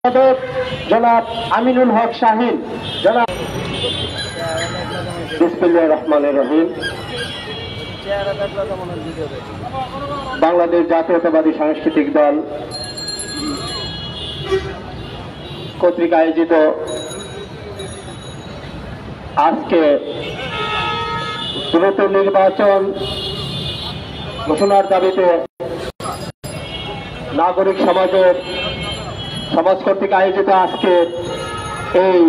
সম্পাদক জনাব আমিনুল হক শাহিন, জনাব বিসমিল্লাহির রহমানির রহিম। বাংলাদেশ জাতীয়তাবাদী সাংস্কৃতিক দল কর্তৃক আয়োজিত আজকে দ্রুত নির্বাচন ঘোষণার দাবিতে নাগরিক সমাজ কর্তৃক আয়োজিত আজকে এই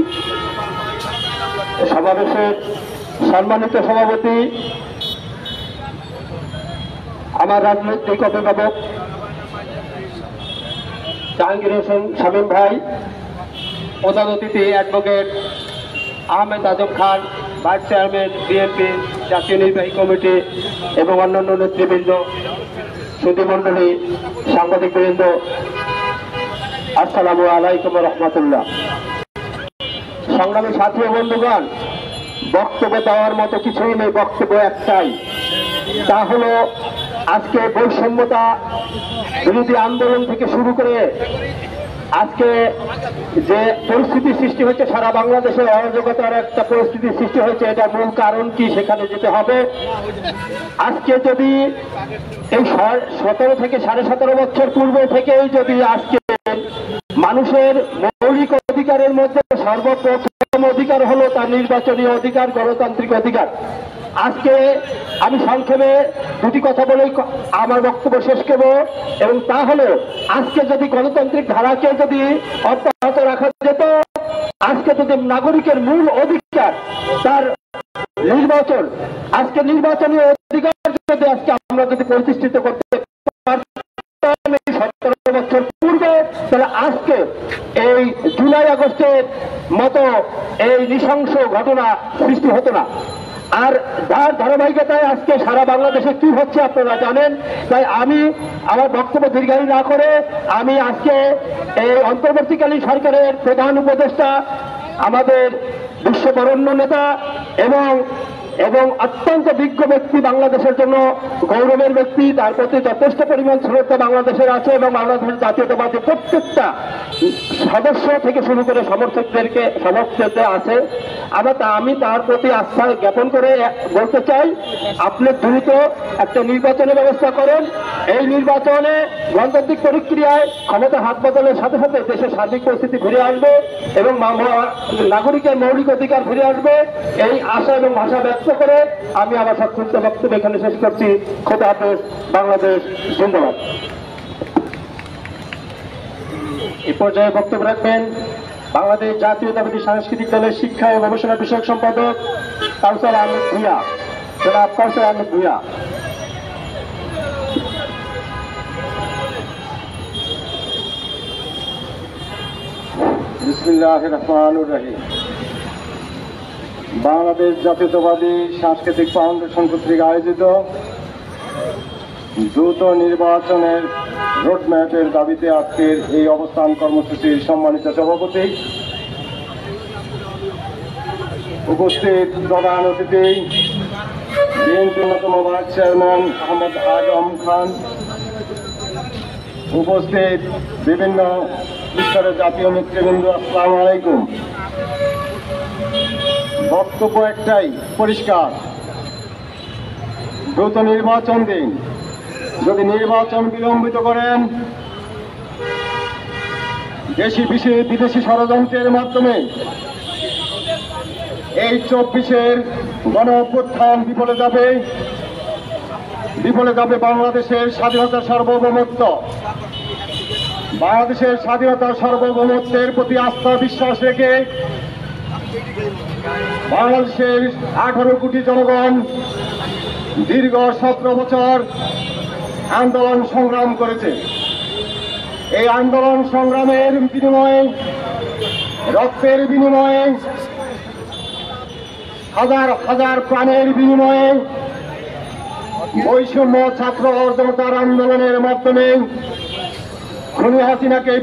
সমাবেশের সম্মানিত সভাপতি আমার রাজনৈতিক অভিভাবক জাহাঙ্গীর হোসেন শামীম ভাই, প্রধান অতিথি advocate Ahmed Azam Khan, vice chairman BNP জাতীয় নির্বাহী কমিটি এবং অন্যান্য নেতৃবৃন্দ, সুধীমণ্ডলী, সাংবাদিকবৃন্দ, আসসালামু আলাইকুম রহমতুল্লাহ। সংগ্রামী সাথী ও বন্ধুগণ, বক্তব্য দেওয়ার মতো কিছুই নেই, বক্তব্য একটাই, তা হলো আজকে বৈষম্যতা বিরোধী আন্দোলন থেকে শুরু করে আজকে যে পরিস্থিতি সৃষ্টি হচ্ছে সারা বাংলাদেশে, অরাজকতার একটা পরিস্থিতি সৃষ্টি হয়েছে, এটা মূল কারণ কি সেখানে যেতে হবে। আজকে যদি এই 17 থেকে 17.5 বছর পূর্বে থেকেই যদি আজকে মানুষের মৌলিক অধিকারের মধ্যে সর্বপ্রথম অধিকার হলো তার নির্বাচনী অধিকার, গণতান্ত্রিক অধিকার। আজকে আমি সংক্ষেপে দুটি কথা বলেই আমার বক্তব্য শেষ করব, এবং তা হলো আজকে যদি গণতান্ত্রিক ধারাকে যদি অব্যাহত রাখা যেত, আজকে যদি নাগরিকের মূল অধিকার তার নির্বাচন, আজকে নির্বাচনী অধিকার যদি আজকে আমরা যদি প্রতিষ্ঠিত করতে পারতাম 17 বছর পূর্বে, তাহলে আজকে এই জুলাই আগস্টের মতো এই নৃশংস ঘটনা সৃষ্টি হতো না। আর যার ধারাবাহিকতায় আজকে সারা বাংলাদেশে কি হচ্ছে আপনারা জানেন। তাই আমি আমার বক্তব্য দীর্ঘায়ী না করে আমি আজকে এই অন্তর্বর্তীকালীন সরকারের প্রধান উপদেষ্টা, আমাদের বিশ্ববরেণ্য নেতা এবং অত্যন্ত বিজ্ঞ ব্যক্তি, বাংলাদেশের জন্য গৌরবের ব্যক্তি, তার প্রতি যথেষ্ট পরিমাণ শ্রদ্ধা বাংলাদেশের আছে এবং বাংলাদেশের জাতীয়তাবাদী প্রত্যেকটা সদস্য থেকে শুরু করে সমর্থকদের আছে। আমি তার প্রতি আস্থা জ্ঞাপন করে বলতে চাই, আপনি দ্রুত একটা নির্বাচনের ব্যবস্থা করেন। এই নির্বাচনে গণতান্ত্রিক প্রক্রিয়ায় ক্ষমতা হাত বদলের সাথে সাথে দেশের সার্বিক পরিস্থিতি ফিরে আসবে এবং নাগরিকের মৌলিক অধিকার ফিরে আসবে, এই আশা এবং ভাষা ব্যক্ত করে আমি আমার সংক্ষিপ্ত বক্তব্য এখানে শেষ করছি। খোদা হাফেজ, বাংলাদেশ জিন্দাবাদ। এই পর্যায়ে বক্তব্য রাখবেন বাংলাদেশ জাতীয়তাবাদী সাংস্কৃতিক দলের শিক্ষা ও গবেষণা বিষয়ক সম্পাদক কাউসার আহমেদ ভূঁইয়া, জনাব কাউসার আহমেদ ভূঁইয়া। বিসমিল্লাহির রহমানির রহিম। বাংলাদেশ জাতীয়তাবাদী সাংস্কৃতিক ফাউন্ডেশন কর্তৃক আয়োজিত দ্রুত নির্বাচনের রোডম্যাপের দাবিতে আজকের এই অবস্থান কর্মসূচির সম্মানিত সভাপতি, উপস্থিত প্রধান অতিথি বিএনপি অন্যতম ভাইস চেয়ারম্যান আহমেদ আজম খান, উপস্থিত বিভিন্ন স্তরের জাতীয় নেতৃবৃন্দ, আসসালামু আলাইকুম। বক্তব্য একটাই পরিষ্কার, দ্রুত নির্বাচন দিন। যদি নির্বাচন বিলম্বিত করেন, দেশি বিদেশি ষড়যন্ত্রের মাধ্যমে এই 24-এর গণ অভ্যুত্থান বিফলে যাবে বাংলাদেশের স্বাধীনতার সার্বভৌমত্ব। বাংলাদেশের স্বাধীনতার সার্বভৌমত্বের প্রতি আস্থা বিশ্বাস রেখে বাংলাদেশের 18 কোটি জনগণ দীর্ঘ 17 বছর আন্দোলন সংগ্রাম করেছে। এই আন্দোলন সংগ্রামের বিনিময়ে, রক্তের বিনিময়ে, হাজার হাজার প্রাণের বিনিময়ে বৈষম্য ছাত্র জনতার আন্দোলনের মাধ্যমে খুনি হাসিনাকে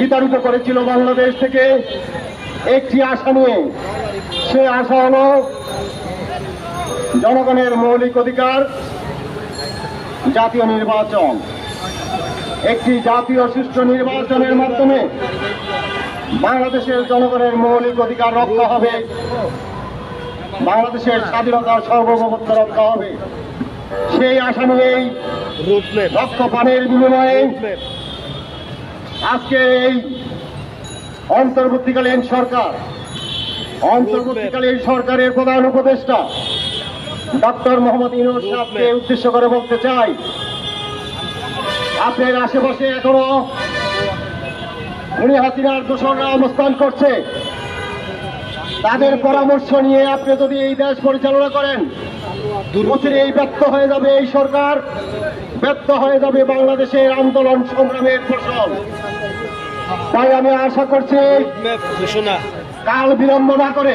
বিতাড়িত করেছিল বাংলাদেশ থেকে একটি আশা নিয়ে। সে আশা হল জনগণের মৌলিক অধিকার, জাতীয় নির্বাচন। একটি জাতীয় সুষ্ঠু নির্বাচনের মাধ্যমে বাংলাদেশের জনগণের মৌলিক অধিকার রক্ষা হবে, বাংলাদেশের স্বাধীনতার সার্বভৌমত্ব রক্ষা হবে। সেই আশা নিয়েই রক্তপানের বিনিময়ে আজকে এই অন্তর্বর্তীকালীন সরকারের প্রধান উপদেষ্টা ডক্টর মোহাম্মদ ইউনূস সাহেবকে উদ্দেশ্য করে বলতে চাই, আপনার আশেপাশে এখনো খুনি হাসিনার দোসররা অবস্থান করছে। তাদের পরামর্শ নিয়ে আপনি যদি এই দেশ পরিচালনা করেন, এই ব্যর্থ হয়ে যাবে এই সরকার, ব্যর্থ হয়ে যাবে বাংলাদেশের আন্দোলন সংগ্রামের ফসল। তাই আমি আশা করছি কাল বিলম্ব না করে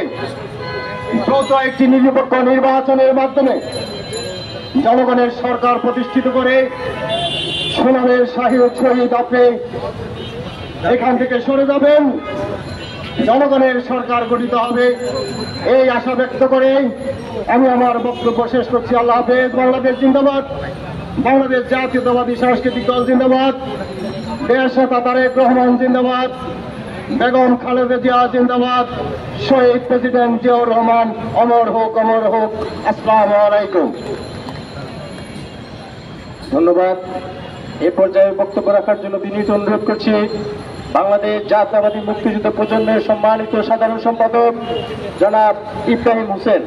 দ্রুত একটি নিরপেক্ষ নির্বাচনের মাধ্যমে জনগণের সরকার প্রতিষ্ঠিত করে সুনামের সহিত আপনি এখান থেকে সরে যাবেন, জনগণের সরকার গঠিত হবে, এই আশা ব্যক্ত করে আমি আমার বক্তব্য শেষ করছি। আল্লাহ হাফেজ। বাংলাদেশ জিন্দাবাদ, বাংলাদেশ জাতীয়তাবাদী সাংস্কৃতিক দল জিন্দাবাদ, দেশ নেতা তারেক রহমান জিন্দাবাদ, বেগম খালেদা জিয়া জিন্দাবাদ, শহীদ প্রেসিডেন্ট জিয়াউর রহমান অমর হোক, অমর হোক। আসসালামু আলাইকুম। ধন্যবাদ। এ পর্যায়ে বক্তব্য রাখার জন্য বিনীত অনুরোধ করছি বাংলাদেশ জাতীয়তাবাদী মুক্তিযুদ্ধ প্রজন্মের সম্মানিত সাধারণ সম্পাদক জনাব ইব্রাহিম হোসেন।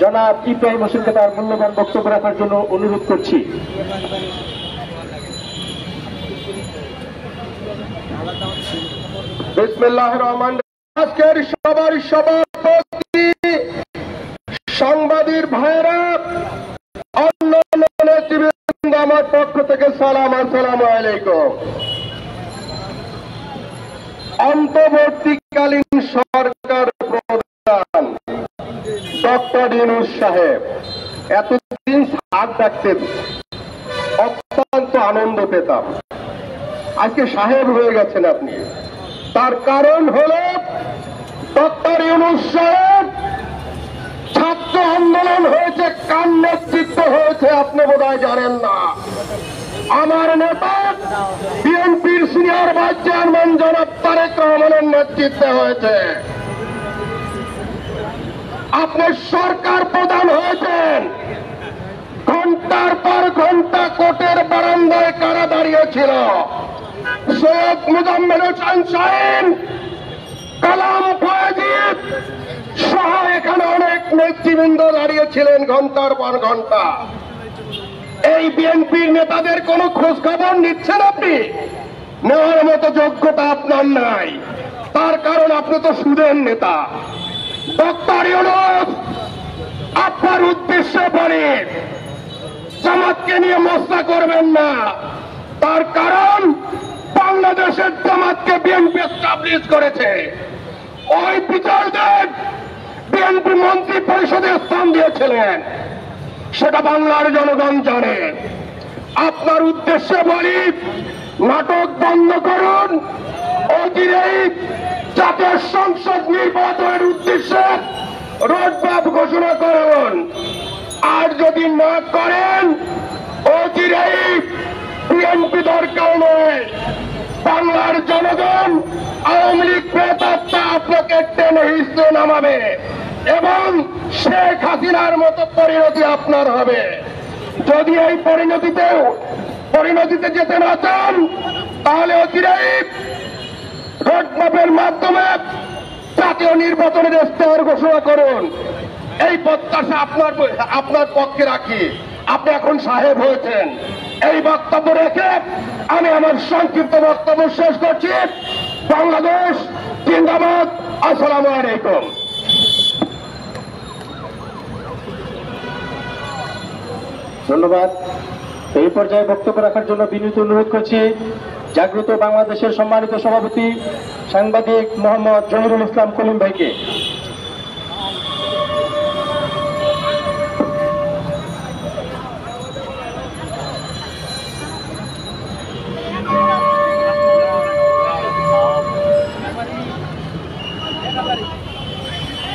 জনাব ইব্রাহিম হোসেনকে তার মূল্যবান বক্তব্য রাখার জন্য অনুরোধ করছি। বিসমিল্লাহির রহমানির রহিম। আজকের সবার সভাপতি, সাংবাদিক ভাইরা, অন্যান্য নেতৃবৃন্দ, আমার পক্ষ থেকে সালাম, আসসালামু আলাইকুম। অন্তর্বর্তীকালীন সরকার প্রধান ডক্টর ইউনূস সাহেব এতদিন সাহেব ডাকতেন, অত্যন্ত আনন্দ পেতাম। আজকে সাহেব হয়ে গেছেন আপনি। তার কারণ হল ডক্টর ইউনূস সাহেব ছাত্র আন্দোলন হয়েছে, কার নেতৃত্ব হয়েছে আপনি বোধহয় জানেন না। আমার নেতা বিএনপির সিনিয়র ভাইস চেয়ারম্যান জনাব তারেক রহমানের নেতৃত্বে হয়েছে। আপনি সরকার প্রধান হয়েছেন, ঘন্টার পর ঘন্টা কোর্টের বারান্দায় কারা দাঁড়িয়েছিল। সৈয়দ মুজাম্মেল হোসেন শাহীন, কালাম ফয়েজিদ সহ এখানে অনেক নেতৃবৃন্দ দাঁড়িয়েছিলেন ঘন্টার পর ঘন্টা। এই বিএনপির নেতাদের কোনো খোঁজ খবর নিচ্ছেন আপনি? নেওয়ার মতো যোগ্যতা আপনার নাই, তার কারণ আপনি তো সুদের নেতা। ডক্টর ইউনূস, আপনার উদ্দেশ্যে বলে জামাতকে নিয়ে মশলা করবেন না, তার কারণ বাংলাদেশের জামাতকে বিএনপি এস্টাবলিশ করেছে। ওই বিচারদের বিএনপি মন্ত্রী পরিষদে স্থান দিয়েছিলেন, সেটা বাংলার জনগণ জানে। আপনার উদ্দেশ্যে বলি, নাটক বন্ধ করুন, অচিরেই জাতীয় সংসদ নির্বাচনের উদ্দেশ্যে রোডম্যাপ ঘোষণা করুন। আর যদি না করেন, অচিরেই বিএনপি দরকার নয়, বাংলার জনগণ আওয়ামী লীগ প্রেতাত্মা আপনাকে টেনে হিসেবে নামাবে এবং শেখ হাসিনার মতো পরিণতি আপনার হবে। যদি এই পরিণতিতে যেতে না চান, তাহলে অচিরেই রোডম্যাপের মাধ্যমে জাতীয় নির্বাচনের ইশতেহার ঘোষণা করুন। এই প্রত্যাশা আপনার পক্ষে রাখি। আপনি এখন সাহেব হয়েছেন। এই বক্তব্য রেখে আমি আমার সংক্ষিপ্ত বক্তব্য শেষ করছি। বাংলাদেশ জিন্দাবাদ। আসসালামু আলাইকুম। ধন্যবাদ। এই পর্যায়ে বক্তব্য রাখার জন্য বিনীত অনুরোধ করছি জাগ্রত বাংলাদেশের সম্মানিত সভাপতি সাংবাদিক মোহাম্মদ জহিরুল ইসলাম কলিম ভাইকে।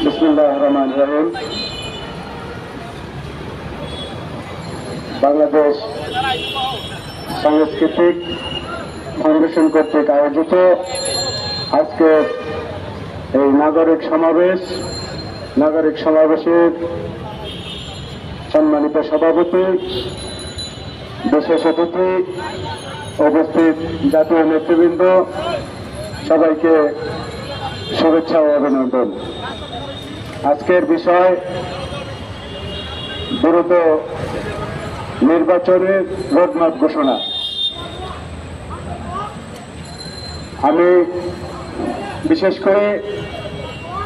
বিসমিল্লাহির রহমানির রহিম। বাংলাদেশ সাংস্কৃতিক ফাউন্ডেশন কর্তৃক আয়োজিত আজকে এই নাগরিক সমাবেশের সম্মানিত সভাপতি, বিশেষ অতিথি, উপস্থিত জাতীয় নেতৃবৃন্দ, সবাইকে শুভেচ্ছা ও অভিনন্দন। আজকের বিষয় দ্রুত নির্বাচনের রোডম্যাপ ঘোষণা। আমি বিশেষ করে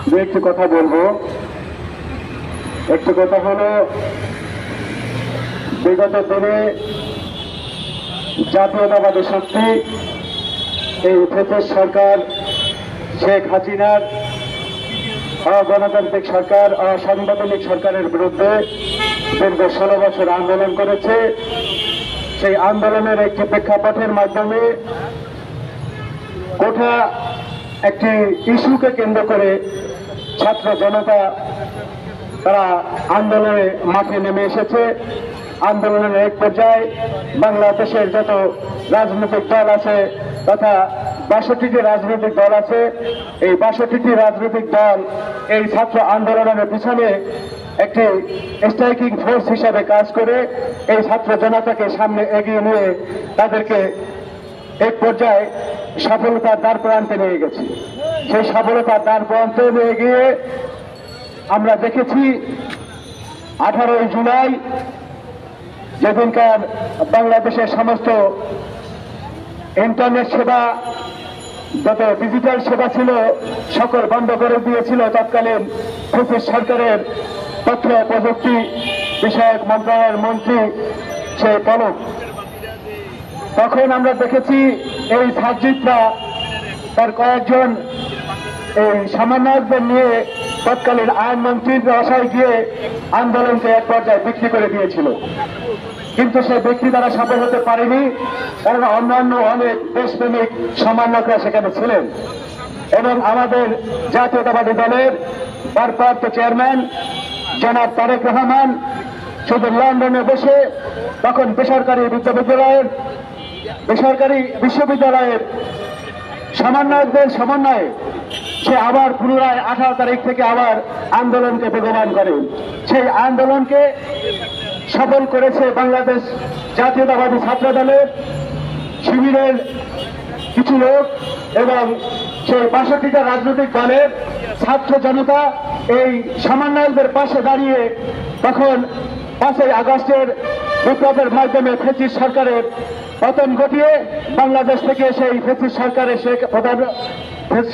দু একটি কথা বলবো। একটি কথা হলো, বিগত দিনে জাতীয়তাবাদী শক্তি এই ফেসিস্ট সরকার শেখ হাসিনার অগণতান্ত্রিক সরকার, অসাংবিধানিক সরকারের বিরুদ্ধে দীর্ঘ 16 বছর আন্দোলন করেছে। সেই আন্দোলনের একটি প্রেক্ষাপটের মাধ্যমে গোটা একটি ইস্যুকে কেন্দ্র করে ছাত্র জনতা তারা আন্দোলনে মাঠে নেমে এসেছে। আন্দোলনের এক পর্যায়ে বাংলাদেশের যত রাজনৈতিক দল আছে তথা 62টি রাজনৈতিক দল আছে, এই 62টি রাজনৈতিক দল এই ছাত্র আন্দোলনের পিছনে একটি স্ট্রাইকিং ফোর্স হিসাবে কাজ করে এই ছাত্র জনতাকে সামনে এগিয়ে নিয়ে তাদেরকে এক পর্যায়ে সফলতার দ্বার প্রান্তে নিয়ে গেছে। সেই সফলতার দ্বার প্রান্তে নিয়ে গিয়ে আমরা দেখেছি 18ই জুলাই যেদিনকার বাংলাদেশের সমস্ত ইন্টারনেট সেবা, যত ডিজিটাল সেবা ছিল সকল বন্ধ করে দিয়েছিল তৎকালীন ফেসিস্ট সরকারের তথ্য প্রযুক্তি বিষয়ক মন্ত্রণালয়ের মন্ত্রী সেই পলক। তখন আমরা দেখেছি এই সার্জিতরা তার কয়েকজন এই সমন্বয়কদের নিয়ে তৎকালীন আইনমন্ত্রীর বাসায় গিয়ে আন্দোলনকে এক পর্যায়ে বিক্রি করে দিয়েছিল। কিন্তু সেই বিক্রি দ্বারা সফল হতে পারেনি, কারণ অন্যান্য অনেক দেশপ্রেমিক সমন্বয়করা সেখানে ছিলেন এবং আমাদের জাতীয়তাবাদী দলের ভারপ্রাপ্ত চেয়ারম্যান জনাব তারেক রহমান শুধু লন্ডনে বসে তখন বেসরকারি বিশ্ববিদ্যালয়ের সমন্বয়কদের সমন্বয়ে সে আবার পুনরায় 18 তারিখ থেকে আবার আন্দোলনকে বেগবান করে। সেই আন্দোলনকে সফল করেছে বাংলাদেশ জাতীয়তাবাদী ছাত্র দলের শিবিরের কিছু লোক এবং সেই 62টা রাজনৈতিক দলের ছাত্র জনতা এই সমন্বয়কদের পাশে দাঁড়িয়ে তখন 5ই আগস্টের বিপ্লবের মাধ্যমে ফেসিস্ট সরকারের পতন ঘটিয়ে বাংলাদেশ থেকে সেই ফেসিস্ট সরকারের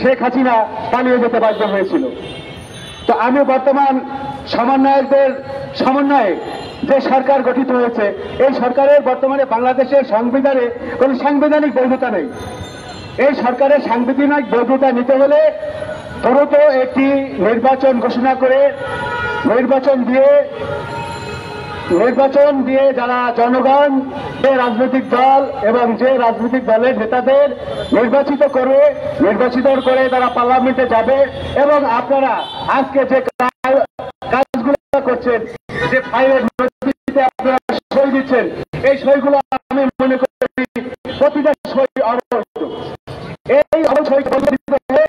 শেখ হাসিনা পালিয়ে যেতে বাধ্য হয়েছিল। তো আমি বর্তমান সমন্বয়কদের সমন্বয়ে যে সরকার গঠিত হয়েছে, এই সরকারের বর্তমানে বাংলাদেশের সংবিধানে কোন সাংবিধানিক বৈধতা নেই। এই সরকারের সাংবিধানিক বৈধতা নিতে হলে দ্রুত একটি নির্বাচন ঘোষণা করে নির্বাচন দিয়ে যারা জনগণ, যে রাজনৈতিক দল এবং যে রাজনৈতিক দলের নেতাদের নির্বাচিত করে তারা পার্লামেন্টে যাবে এবং আপনারা আজকে যে কাজগুলো করছেন, যে ফাইলের নথিতে আপনারা সই দিচ্ছেন, এই সইগুলো আমি মনে করি প্রতিটা সই অবৈধ। এই অবৈধ বন্ধ দিতে হলে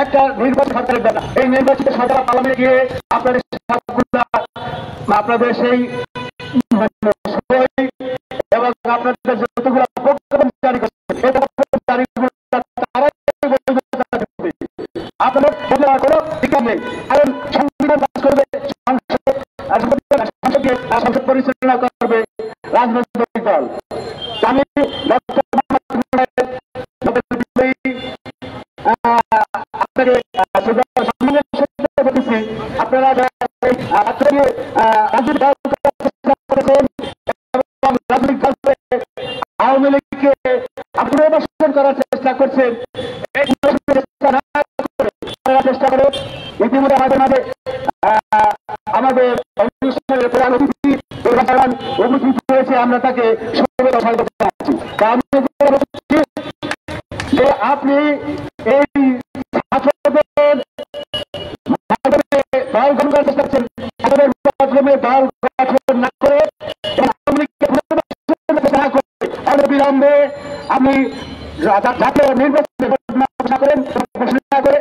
একটা নির্বাচন সরকারের দ্বারা এই নির্বাচিত সরকার পার্লামেন্টে গিয়ে আপনাদের সেই এবং আপনাদের যতগুলো প্রজ্ঞাপন জারি করছেন আপনাদের কোনো ঠিকান নেই, কারণ সংবিধান কাজ করবে, সংসদ পরিচালনা করবে রাজনৈতিক দল। আমি আপনারা আওয়ামী লীগকে পুনর্বাসন করার চেষ্টা করছেন, চেষ্টা করে ইতিমধ্যে আমাদের অনুষ্ঠানের প্রধান অতিথি উপস্থিত হয়েছে, আমরা তাকে শুভেচ্ছা স্বাগত জানাচ্ছি। যে আপনি এই ছাত্রদের দল গঠন করার চেষ্টা করছেন, দল গঠন না করে অবিলম্বে আমি জাতীয় নির্বাচনে ঘোষণা করেন, ঘোষণা করে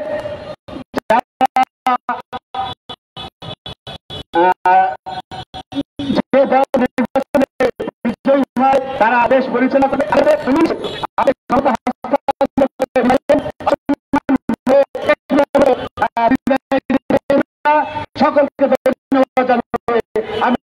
তারা আদেশ পরিচালনা করে সকলকে ধন্যবাদ জানাই। আমি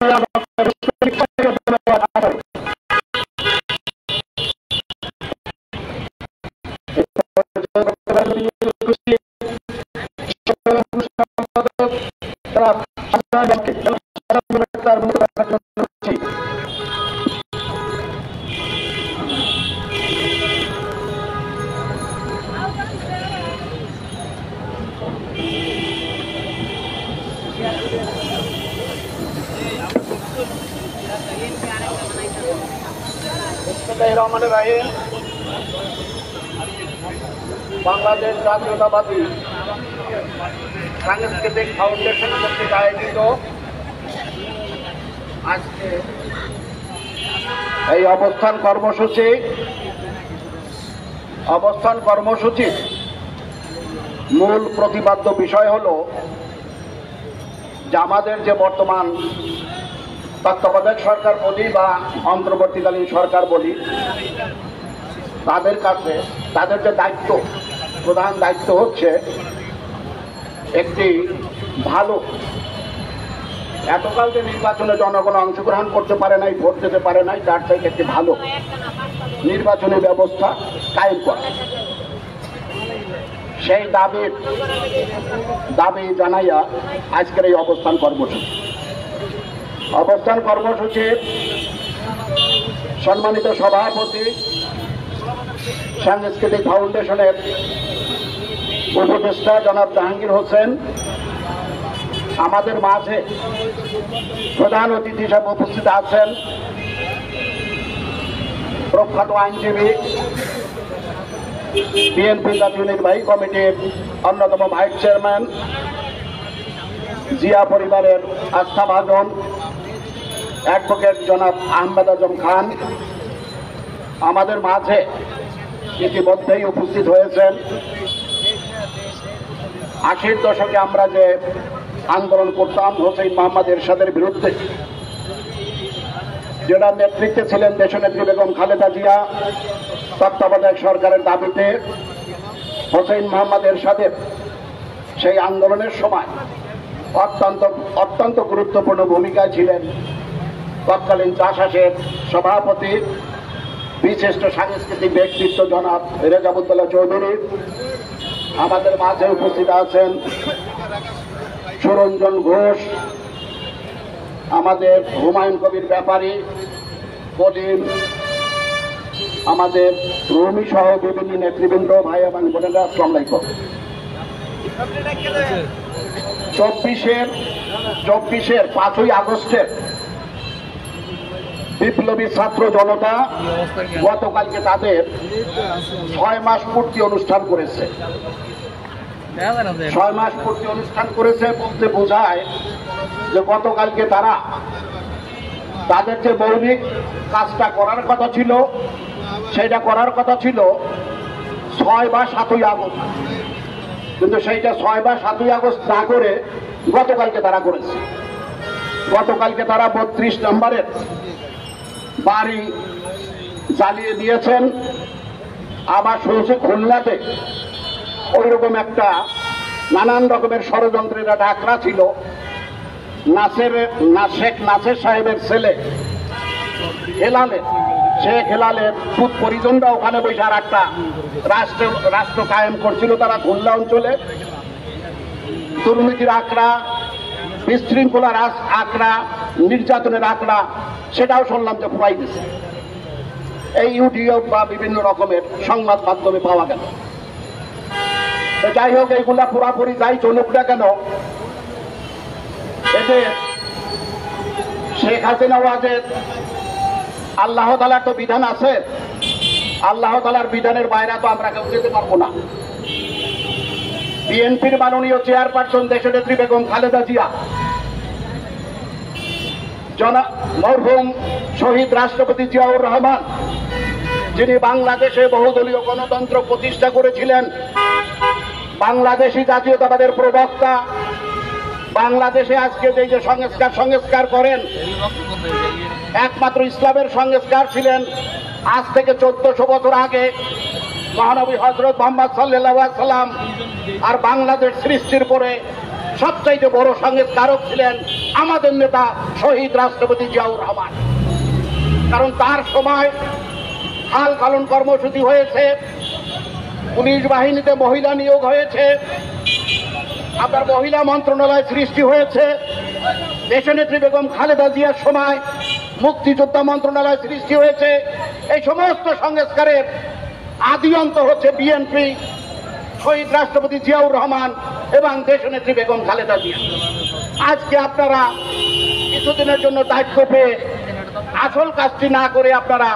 বাংলাদেশ জাতীয়তাবাদী সাংস্কৃতিক ফাউন্ডেশন কর্তৃক আয়োজিত আজকে এই অবস্থান কর্মসূচি মূল প্রতিপাদ্য বিষয় হলো যে আমাদের যে বর্তমান তত্ত্বাবধায়ক সরকার বলি বা অন্তর্বর্তীকালীন সরকার বলি, তাদের কাছে তাদের যে প্রধান দায়িত্ব হচ্ছে একটি ভালো, এতকাল যে নির্বাচনে জনগণ অংশগ্রহণ করতে পারে নাই, ভোট দিতে পারে নাই, তার থেকে একটি ভালো নির্বাচনী ব্যবস্থা কায়েম করা। সেই দাবি জানাইয়া আজকের এই অবস্থান কর্মসূচির সম্মানিত সভাপতি সাংস্কৃতিক ফাউন্ডেশনের উপদেষ্টা জনাব জাহাঙ্গীর হোসেন আমাদের মাঝে প্রধান অতিথি হিসেবে উপস্থিত আছেন প্রখ্যাত আইনজীবী, বিএনপি জাতীয় নির্বাহী কমিটির অন্যতম ভাইস চেয়ারম্যান, জিয়া পরিবারের আস্থাভাজন অ্যাডভোকেট জনাব আহমেদ আজম খান আমাদের মাঝে ইতিমধ্যেই উপস্থিত হয়েছেন। 80-র দশকে আমরা যে আন্দোলন করতাম হোসেন মোহাম্মদ এরশাদের বিরুদ্ধে, যেটা নেতৃত্বে ছিলেন দেশনেত্রী বেগম খালেদা জিয়া, তত্ত্বাবধায়ক সরকারের দাবিতে হোসেন মোহাম্মদ এরশাদের সেই আন্দোলনের সময় অত্যন্ত গুরুত্বপূর্ণ ভূমিকায় ছিলেন তৎকালীন জাসাসের সভাপতি, বিশিষ্ট সাংস্কৃতিক ব্যক্তিত্ব জনাব রেজাবুদ্দৌলা চৌধুরী। আমাদের মাঝে উপস্থিত আছেন সুরঞ্জন ঘোষ, আমাদের হুমায়ুন কবির ব্যাপারী, কদিন আমাদের রুমি সহ বিভিন্ন নেতৃবৃন্দ, ভাই এবং বোনেরা, আসসালামু আলাইকুম। 24-এর 5ই আগস্টের বিপ্লবী ছাত্র জনতা গতকালকে তাদের 6 মাস পূর্তি অনুষ্ঠান করেছে। 6 মাস পূর্তি অনুষ্ঠান করেছে বলতে বোঝায় যে গতকালকে তারা তাদের যে মৌলিক কাজটা করার কথা ছিল, সেইটা করার কথা ছিল 6 বা 7ই আগস্ট, কিন্তু সেইটা 6 বা 7ই আগস্ট না করে গতকালকে তারা করেছে। গতকালকে তারা 32 নম্বরের বাড়ি জ্বালিয়ে দিয়েছেন। আবার শুনছি খুলনাতে ওইরকম একটা নানান রকমের ষড়যন্ত্রের ডাকরা ছিল। শেখ নাসের সাহেবের ছেলে শেখ হেলালের পুত পরিজনরা ওখানে বসে আর একটা রাষ্ট্র কায়েম করছিল। তারা খুলনা অঞ্চলে দুর্নীতির আঁকড়া, বিশৃঙ্খলার আঁকড়া, নির্যাতনের আঁকড়া, সেটাও শুনলাম যে ফুরাই দিচ্ছে। এই ইউটিউব বা বিভিন্ন রকমের সংবাদ মাধ্যমে পাওয়া গেল। যাই হোক, এইগুলা পুরাপুরি যাই চলুক না কেন, এতে শেখ হাসিনা ওয়াজের আল্লাহ তাআলার তো বিধান আছে, আল্লাহ তাআলার বিধানের বাইরে তো আমরা কেউ যেতে পারবো না। বিএনপির মাননীয় চেয়ারপারসন দেশনেত্রী বেগম খালেদা জিয়া, মরহুম শহীদ রাষ্ট্রপতি জিয়াউর রহমান যিনি বাংলাদেশে বহুদলীয় গণতন্ত্র প্রতিষ্ঠা করেছিলেন, বাংলাদেশি জাতীয়তাবাদের প্রবক্তা, বাংলাদেশে আজকে যে সংস্কার করেন একমাত্র ইসলামের সংস্কার ছিলেন আজ থেকে 1400 বছর আগে মহানবী হযরত মুহাম্মদ সাল্লাল্লাহু আলাইহি সাল্লাম। আর বাংলাদেশ সৃষ্টির পরে সবচাইতে বড় সংস্কারক ছিলেন আমাদের নেতা শহীদ রাষ্ট্রপতি জিয়াউর রহমান। কারণ তার সময় হাল পালন কর্মসূচি হয়েছে, পুলিশ বাহিনীতে মহিলা নিয়োগ হয়েছে, আপনার মহিলা মন্ত্রণালয় সৃষ্টি হয়েছে, দেশনেত্রী বেগম খালেদা জিয়ার সময় মুক্তিযোদ্ধা মন্ত্রণালয় সৃষ্টি হয়েছে। এই সমস্ত সংস্কারের আদি অন্ত হচ্ছে বিএনপি, শহীদ রাষ্ট্রপতি জিয়াউর রহমান এবং দেশনেত্রী বেগম খালেদা জিয়া। আজকে আপনারা কিছুদিনের জন্য দায়িত্ব পেয়ে আসল কাজটি না করে আপনারা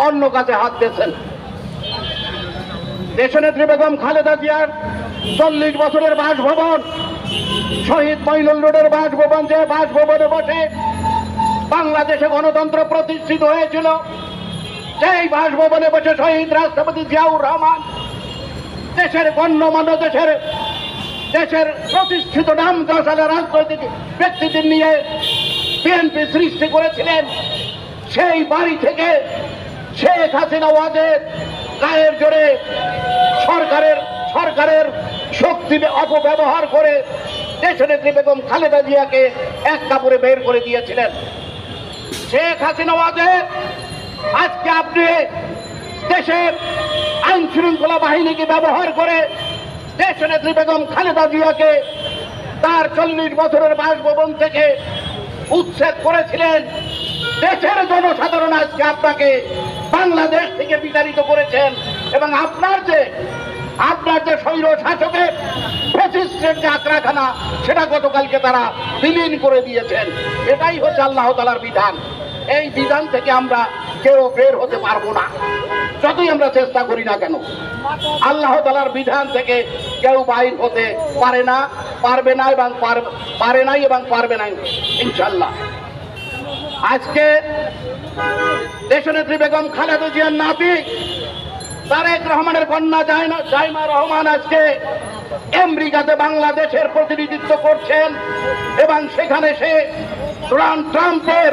অন্য কাজে হাত দিয়েছেন। দেশনেত্রী বেগম খালেদা জিয়ার 40 বছরের বাসভবন শহীদ মইনুল রোডের বাসভবন, যে বাসভবনে বসে বাংলাদেশে গণতন্ত্র প্রতিষ্ঠিত হয়েছিল, সেই বাসভবনে বসে শহীদ রাষ্ট্রপতি জিয়াউর রহমান দেশের গণ্যমান্য দেশের প্রতিষ্ঠিত নামযশালী রাজনৈতিক ব্যক্তিদের নিয়ে বিএনপি সৃষ্টি করেছিলেন। সেই বাড়ি থেকে শেখ হাসিনা ওয়াজেদ গায়ের জোরে সরকারের শক্তি অপব্যবহার করে দেশনেত্রী বেগম খালেদা জিয়াকে এক কাপড়ে বের করে দিয়েছিলেন। শেখ হাসিনা ওয়াজেদ আজকে আপনি দেশের আইন শৃঙ্খলা বাহিনীকে ব্যবহার করে দেশনেত্রী বেগম খালেদা জিয়াকে তার 40 বছরের বাসভবন থেকে উচ্ছেদ করেছিলেন। দেশের জনসাধারণ আজকে আপনাকে বাংলাদেশ থেকে বিতাড়িত করেছেন এবং আপনার যে স্বৈর শাসকের ফ্যাসিস্টের যে আক্রাখানা সেটা গতকালকে তারা বিলীন করে দিয়েছেন। এটাই হচ্ছে আল্লাহ তাআলার বিধান। এই বিধান থেকে আমরা কেউ বের হতে পারবো না, যতই আমরা চেষ্টা করি না কেন। আল্লাহ তাআলার বিধান থেকে কেউ বাইর হতে পারে না, পারবে না এবং পারবে না ইনশাআল্লাহ। আজকে দেশনেত্রী বেগম খালেদা জিয়ার নাতি তারেক রহমানের কন্যা জাইমা রহমান আজকে আমেরিকাতে বাংলাদেশের প্রতিনিধিত্ব করছেন এবং সেখানে সে ডোনাল্ড ট্রাম্পের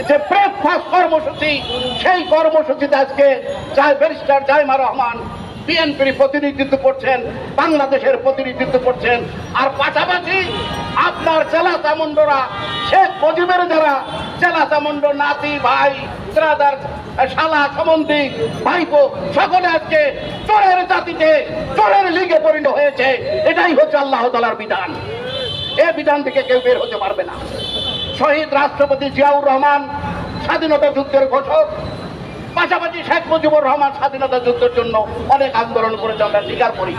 যে ব্রেকফাস্ট কর্মসূচি, সেই কর্মসূচিতে আজকে ব্যারিস্টার জাইমা রহমান বিএনপির প্রতিনিধিত্ব করছেন, বাংলাদেশের প্রতিনিধিত্ব করছেন। আর পাশাপাশি আপনার চেলাচামুন্ডরা, শেখ মুজিবের যারা চেলাচামুন্ড নাতি, ভাই, ব্রাদার, শালা, সম্বন্ধী, ভাইপো, সকলে আজকে চোরের জাতিতে, চোরের লিগে পরিণত হয়েছে। এটাই হচ্ছে আল্লাহ তাআলার বিধান। এই বিধান থেকে কেউ বের হতে পারবে না। শহীদ রাষ্ট্রপতি জিয়াউর রহমান স্বাধীনতা যুদ্ধের ঘোষক, পাশাপাশি শেখ মুজিবুর রহমান স্বাধীনতা যুদ্ধের জন্য অনেক আন্দোলন করেছে, আমরা স্বীকার করি।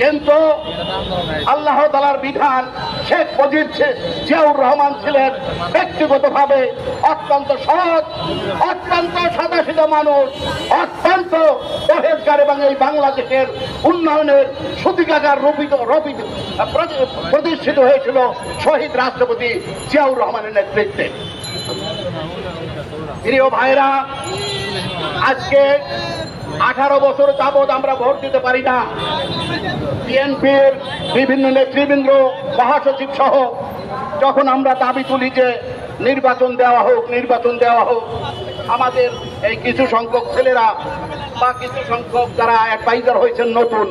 কিন্তু আল্লাহ তাআলার বিধান, শেখ মুজিব জিয়াউর রহমান ছিলেন ব্যক্তিগতভাবে অত্যন্ত সৎ, অত্যন্ত সাদাসিধা মানুষ, অত্যন্ত পরহেজগার এবং এই বাংলাদেশের উন্নয়নের সূতিকাগার প্রতিষ্ঠিত হয়েছিল শহীদ রাষ্ট্রপতি জিয়াউর রহমানের নেতৃত্বে। প্রিয় ভাইরা, আজকে 18 বছর যাবৎ আমরা ভোট দিতে পারি না। বিএনপির বিভিন্ন নেতৃবৃন্দ, মহাসচিব সহ যখন আমরা দাবি তুলি যে নির্বাচন দেওয়া হোক, আমাদের এই কিছু সংখ্যক ছেলেরা বা কিছু সংখ্যক যারা অ্যাডভাইজার হয়েছেন নতুন,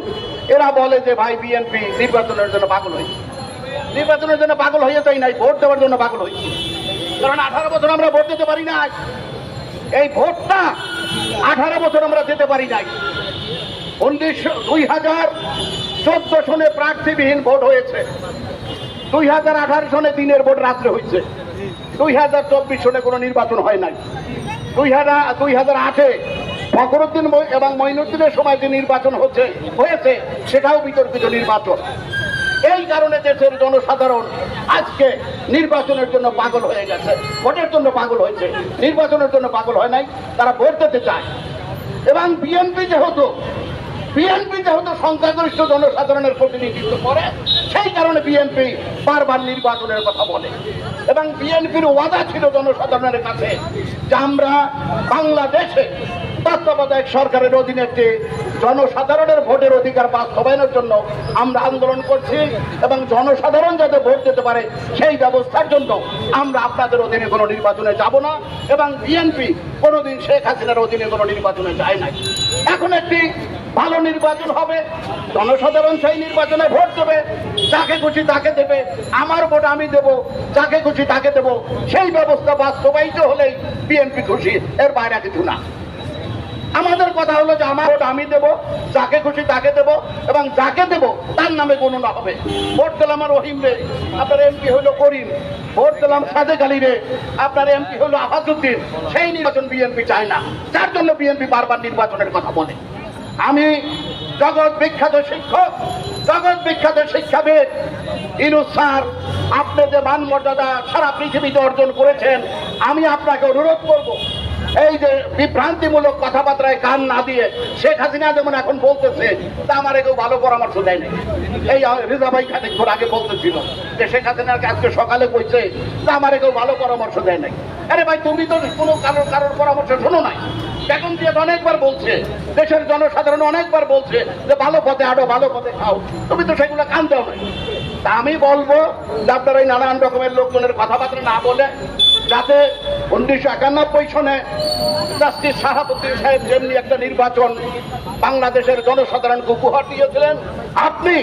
এরা বলে যে ভাই বিএনপি নির্বাচনের জন্য পাগল হয়েছে। নির্বাচনের জন্য পাগল হয়ে যাই নাই, ভোট দেওয়ার জন্য পাগল হয়েছে। কারণ 18 বছর আমরা ভোট দিতে পারি না। এই ভোটটা 18 বছর আমরা দিতে পারি নাই। 2014 সনে প্রার্থীবিহীন ভোট হয়েছে, 2018 সনে দিনের ভোট রাত্রে হয়েছে, 2024 সনে কোনো নির্বাচন হয় নাই। 2008-এ ফখরুদ্দিন এবং মঈনুদ্দিনের সময় যে নির্বাচন হয়েছে সেটাও বিতর্কিত নির্বাচন। এই কারণে দেশের জনসাধারণ আজকে নির্বাচনের জন্য পাগল হয়ে গেছে, ভোটের জন্য পাগল হয়েছে, নির্বাচনের জন্য পাগল হয় নাই। তারা ভোট দিতে চায় এবং বিএনপি যেহেতু সংখ্যাগরিষ্ঠ জনসাধারণের প্রতিনিধিত্ব করে, সেই কারণে বিএনপি বারবার নির্বাচনের কথা বলে এবং বিএনপির ওয়াদা ছিল জনসাধারণের কাছে যে আমরা বাংলাদেশে তত্ত্বাবধায়ক সরকারের অধীনে একটি জনসাধারণের ভোটের অধিকার বাস্তবায়নের জন্য আমরা আন্দোলন করছি এবং জনসাধারণ যাতে ভোট দিতে পারে সেই ব্যবস্থার জন্য আমরা আপনাদের অধীনে কোনো নির্বাচনে যাব না এবং বিএনপি কোনোদিন শেখ হাসিনার অধীনে কোনো নির্বাচনে যায় নাই। এখন একটি ভালো নির্বাচন হবে, জনসাধারণ সেই নির্বাচনে ভোট দেবে, যাকে খুশি তাকে দেবে, আমার ভোট আমি দেব, যাকে খুশি তাকে দেব, সেই ব্যবস্থা বাস্তবায়িত হলেই বিএনপি খুশি, এর বাইরে কিছু না। আমাদের কথা হলো যে আমার ভোট আমি দেব, যাকে খুশি তাকে দেব এবং যাকে দেব তার নামে গণনা হবে। ভোট দিলাম রহিম রে, আপনার এমপি হলো করিম, ভোট দিলাম সাদেক আলী রে, আপনার এমপি হলো আফাজউদ্দিন, সেই নির্বাচন বিএনপি চায় না, যার জন্য বিএনপি বারবার নির্বাচনের কথা বলে। আমি জগৎ বিখ্যাত শিক্ষক, জগৎ বিখ্যাত শিক্ষাবিদ ইউনূস স্যার, আপনি যে মান মর্যাদা সারা পৃথিবীতে অর্জন করেছেন, আমি আপনাকে অনুরোধ করব এই যে বিভ্রান্তিমূলক কথাবার্তায় কান না দিয়ে শেখ হাসিনা যেমন এখন বলতেছে তা আমার কেউ ভালো পরামর্শ দেয় নাই। এই রিজা ভাই খানিকক্ষণ আগে বলতেছিল যে শেখ হাসিনাকে আজকে সকালে কইছে তা আমার কেউ ভালো পরামর্শ দেয় নাই। আরে ভাই, তুমি তো কোনো কারোর পরামর্শ শোনো নাই। বেগম জিয়া অনেকবার বলছে, দেশের জনসাধারণ অনেকবার বলছে যে ভালো পথে হাঁটো, ভালো পথে খাও, তুমি তো সেগুলো কান দাও নাই। তা আমি বলবো যে আপনারা এই নানান রকমের লোকজনের কথাবার্তা না বলে, যাতে 1991 সনে জাস্টিস শাহাবুদ্দিন সাহেব যেমনি একটা নির্বাচন বাংলাদেশের জনসাধারণকে উপহার দিয়েছিলেন, আপনি